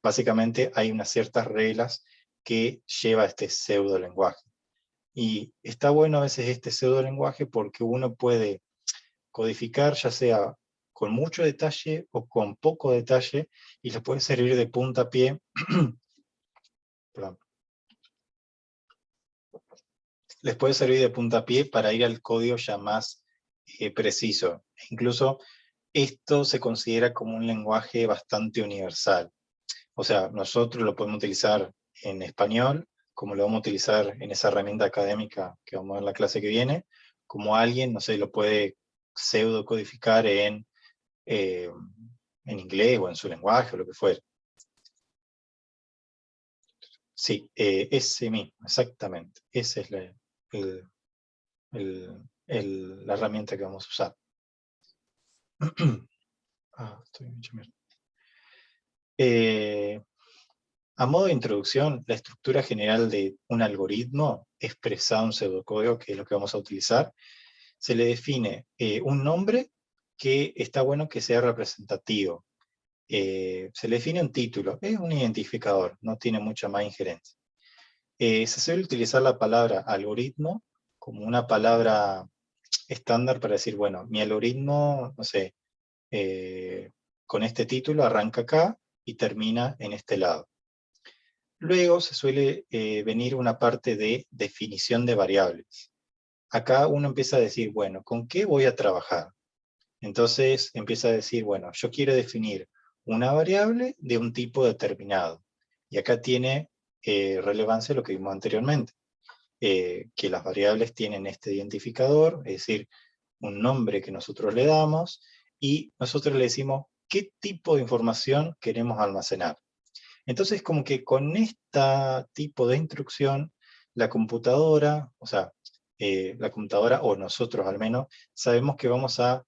básicamente hay unas ciertas reglas que lleva este pseudolenguaje. Y está bueno a veces este pseudolenguaje porque uno puede codificar ya sea con mucho detalle o con poco detalle, y les puede servir de puntapié perdón, les puede servir de puntapié para ir al código ya más preciso. Incluso esto se considera como un lenguaje bastante universal. O sea, nosotros lo podemos utilizar en español, como lo vamos a utilizar en esa herramienta académica que vamos a ver en la clase que viene, como alguien, no sé, lo puede pseudocodificar en inglés o en su lenguaje o lo que fuera. Sí, ese mismo, exactamente. Esa es la herramienta que vamos a usar. Estoy mucho mierda. A modo de introducción, la estructura general de un algoritmo expresado en pseudocódigo, que es lo que vamos a utilizar, se le define un nombre que está bueno que sea representativo. Se le define un título, es un identificador, no tiene mucha más injerencia. Se suele utilizar la palabra algoritmo como una palabra estándar para decir, bueno, mi algoritmo, no sé, con este título arranca acá y termina en este lado. Luego se suele venir una parte de definición de variables. Acá uno empieza a decir, bueno, ¿con qué voy a trabajar? Entonces empieza a decir, bueno, yo quiero definir una variable de un tipo determinado. Y acá tiene relevancia lo que vimos anteriormente, que las variables tienen este identificador, es decir, un nombre que nosotros le damos, y nosotros le decimos qué tipo de información queremos almacenar. Entonces, como que con este tipo de instrucción, la computadora, o sea, la computadora, o nosotros al menos, sabemos que vamos a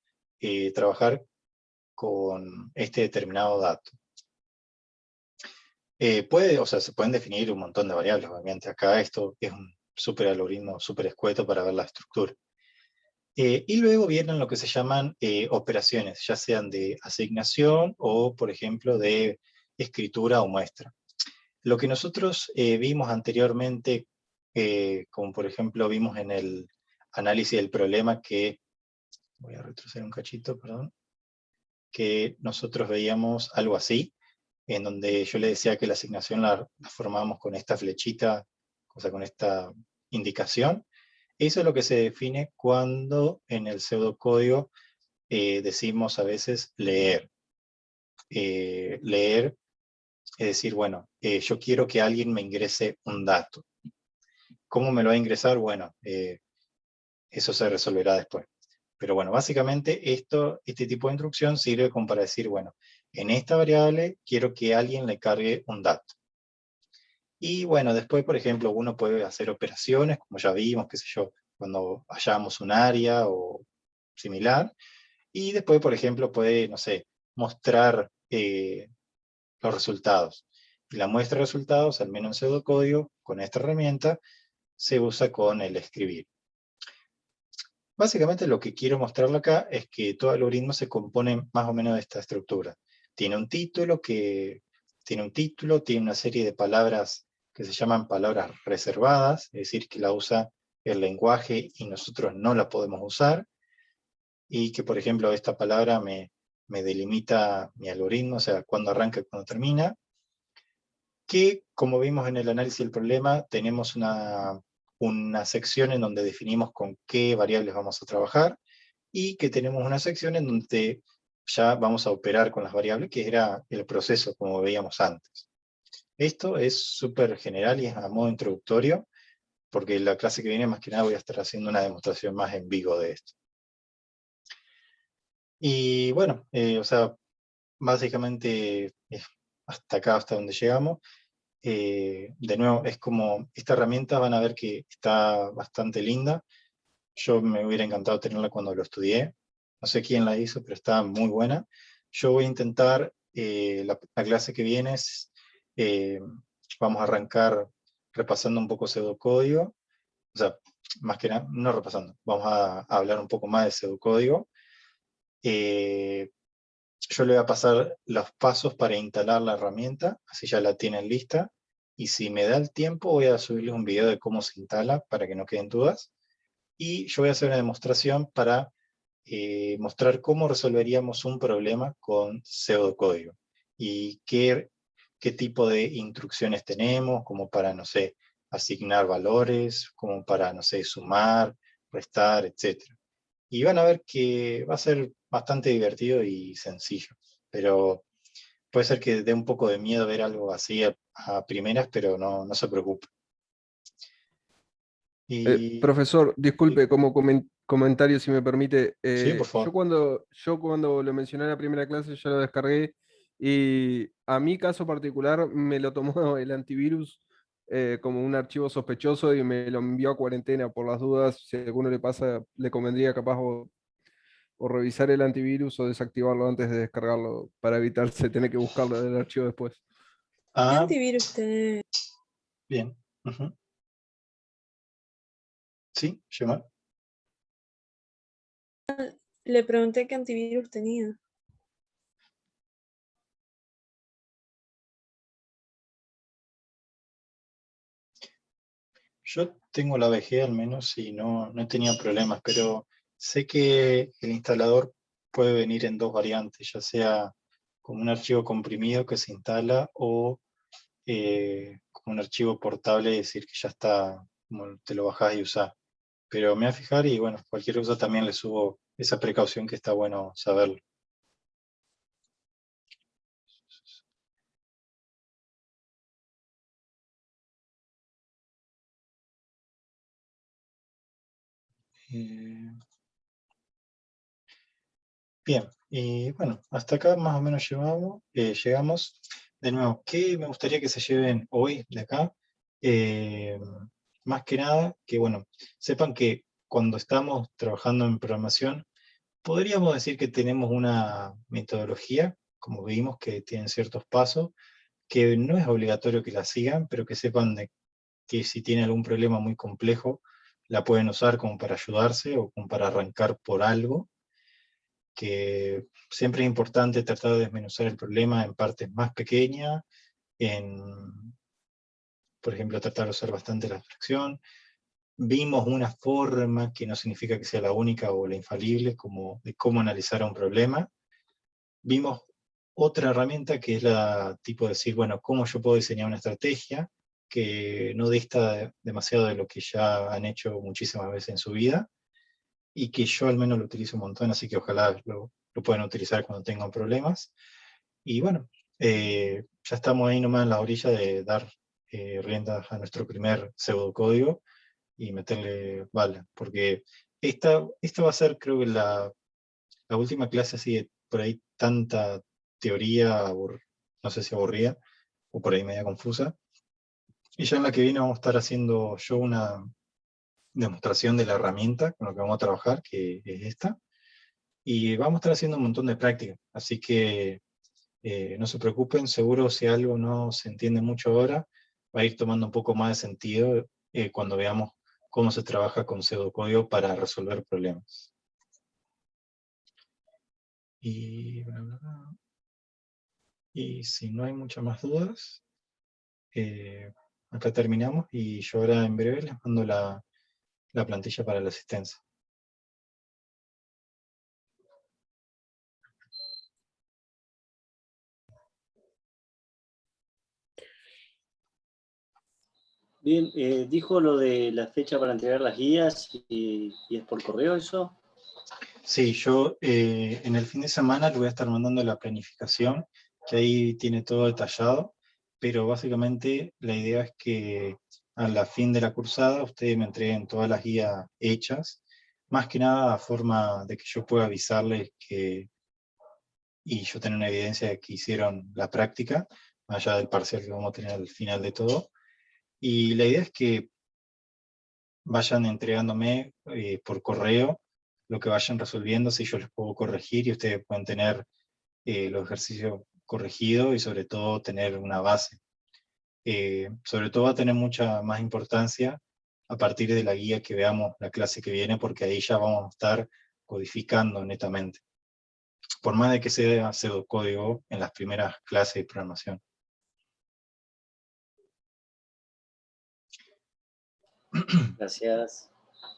trabajar con este determinado dato. O sea, se pueden definir un montón de variables, obviamente. Acá esto es un súper algoritmo, súper escueto para ver la estructura. Y luego vienen lo que se llaman operaciones, ya sean de asignación o, por ejemplo, de escritura o muestra. Lo que nosotros vimos anteriormente, como por ejemplo vimos en el análisis del problema que, voy a retroceder un cachito, perdón, que nosotros veíamos algo así, en donde yo le decía que la asignación la formábamos con esta flechita, o sea, con esta indicación. Eso es lo que se define cuando en el pseudocódigo decimos a veces leer. Leer es decir, bueno, yo quiero que alguien me ingrese un dato. ¿Cómo me lo va a ingresar? Bueno, eso se resolverá después. Pero bueno, básicamente este tipo de instrucción sirve como para decir, bueno, en esta variable quiero que alguien le cargue un dato. Y bueno, después, por ejemplo, uno puede hacer operaciones, como ya vimos, qué sé yo, cuando hallamos un área o similar. Y después, por ejemplo, puede, no sé, mostrar los resultados. Y la muestra de resultados, al menos en pseudocódigo, con esta herramienta, se usa con el escribir. Básicamente lo que quiero mostrarle acá es que todo algoritmo se compone más o menos de esta estructura. Tiene un título, tiene una serie de palabras que se llaman palabras reservadas, es decir, que la usa el lenguaje y nosotros no la podemos usar, y que, por ejemplo, esta palabra me delimita mi algoritmo, o sea, cuándo arranca y cuándo termina, que, como vimos en el análisis del problema, tenemos una sección en donde definimos con qué variables vamos a trabajar, y que tenemos una sección en donde ya vamos a operar con las variables, que era el proceso, como veíamos antes. Esto es súper general y es a modo introductorio, porque la clase que viene más que nada voy a estar haciendo una demostración más en vivo de esto. Y bueno, o sea, básicamente hasta acá, hasta donde llegamos. De nuevo, es como, esta herramienta van a ver que está bastante linda. Yo me hubiera encantado tenerla cuando lo estudié. No sé quién la hizo, pero está muy buena. Yo voy a intentar, la clase que viene, vamos a arrancar repasando un poco pseudocódigo. O sea, más que nada, no repasando, vamos a hablar un poco más de pseudocódigo. Yo le voy a pasar los pasos para instalar la herramienta, así ya la tienen lista. Y si me da el tiempo, voy a subirles un video de cómo se instala para que no queden dudas. Y yo voy a hacer una demostración para mostrar cómo resolveríamos un problema con pseudocódigo. Y qué tipo de instrucciones tenemos, como para, no sé, asignar valores, como para, no sé, sumar, restar, etc. Y van a ver que va a ser bastante divertido y sencillo. Pero puede ser que dé un poco de miedo ver algo así a primeras, pero no se preocupe. Profesor, disculpe, como comentario, si me permite. Sí, por favor. Yo cuando lo mencioné en la primera clase, ya lo descargué, y a mi caso particular me lo tomó el antivirus como un archivo sospechoso y me lo envió a cuarentena por las dudas. Si a alguno le pasa, le convendría capaz o revisar el antivirus o desactivarlo antes de descargarlo para evitarse tener que buscarlo en el archivo después. ¿Qué antivirus tenés? Bien. ¿Sí, Gemma? Le pregunté qué antivirus tenía. Yo tengo la VG al menos y no he tenido problemas, pero sé que el instalador puede venir en dos variantes, ya sea como un archivo comprimido que se instala o como un archivo portable, es decir, que ya está, como te lo bajás y usás. Pero me voy a fijar y bueno, cualquier cosa también le subo esa precaución que está bueno saberlo. Bien, y bueno, hasta acá más o menos llegamos. De nuevo, ¿qué me gustaría que se lleven hoy de acá? Más que nada, que bueno, sepan que cuando estamos trabajando en programación, podríamos decir que tenemos una metodología, como vimos, que tienen ciertos pasos, que no es obligatorio que la sigan, pero que sepan que si tienen algún problema muy complejo, la pueden usar como para ayudarse o como para arrancar por algo, que siempre es importante tratar de desmenuzar el problema en partes más pequeñas, por ejemplo, tratar de usar bastante la abstracción. Vimos una forma que no significa que sea la única o la infalible, como de cómo analizar un problema. Vimos otra herramienta que es la tipo de decir, bueno, cómo yo puedo diseñar una estrategia que no dista demasiado de lo que ya han hecho muchísimas veces en su vida, y que yo al menos lo utilizo un montón, así que ojalá lo puedan utilizar cuando tengan problemas. Y bueno, ya estamos ahí nomás en la orilla de dar riendas a nuestro primer pseudocódigo y meterle bala, porque esta va a ser, creo que la última clase así de por ahí tanta teoría, no sé si aburrida, o por ahí media confusa. Y ya en la que viene vamos a estar haciendo yo una demostración de la herramienta con la que vamos a trabajar, que es esta, y vamos a estar haciendo un montón de prácticas, así que no se preocupen, seguro si algo no se entiende mucho ahora, va a ir tomando un poco más de sentido cuando veamos cómo se trabaja con pseudocódigo para resolver problemas. Y, y si no hay muchas más dudas, acá terminamos y yo ahora en breve les mando la plantilla para la asistencia. Bien, dijo lo de la fecha para entregar las guías y es por correo eso. Sí, yo en el fin de semana le voy a estar mandando la planificación, que ahí tiene todo detallado, pero básicamente la idea es que a la fin de la cursada ustedes me entreguen todas las guías hechas, más que nada a forma de que yo pueda avisarles y yo tener una evidencia de que hicieron la práctica, más allá del parcial que vamos a tener al final de todo. Y la idea es que vayan entregándome por correo lo que vayan resolviendo, si yo les puedo corregir y ustedes pueden tener los ejercicios corregidos y sobre todo tener una base. Sobre todo va a tener mucha más importancia a partir de la guía que veamos la clase que viene, porque ahí ya vamos a estar codificando netamente. Por más de que sea pseudocódigo en las primeras clases de programación. Gracias.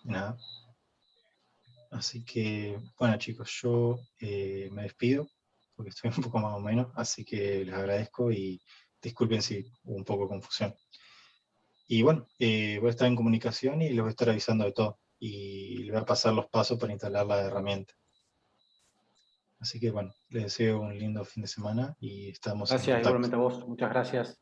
Nada. Así que, bueno chicos, yo me despido, porque estoy un poco más o menos, así que les agradezco y disculpen si hubo un poco de confusión. Y bueno, voy a estar en comunicación y les voy a estar avisando de todo, y les voy a pasar los pasos para instalar la herramienta. Así que bueno, les deseo un lindo fin de semana y estamos en Gracias, contacto. igualmente a vos. Muchas gracias.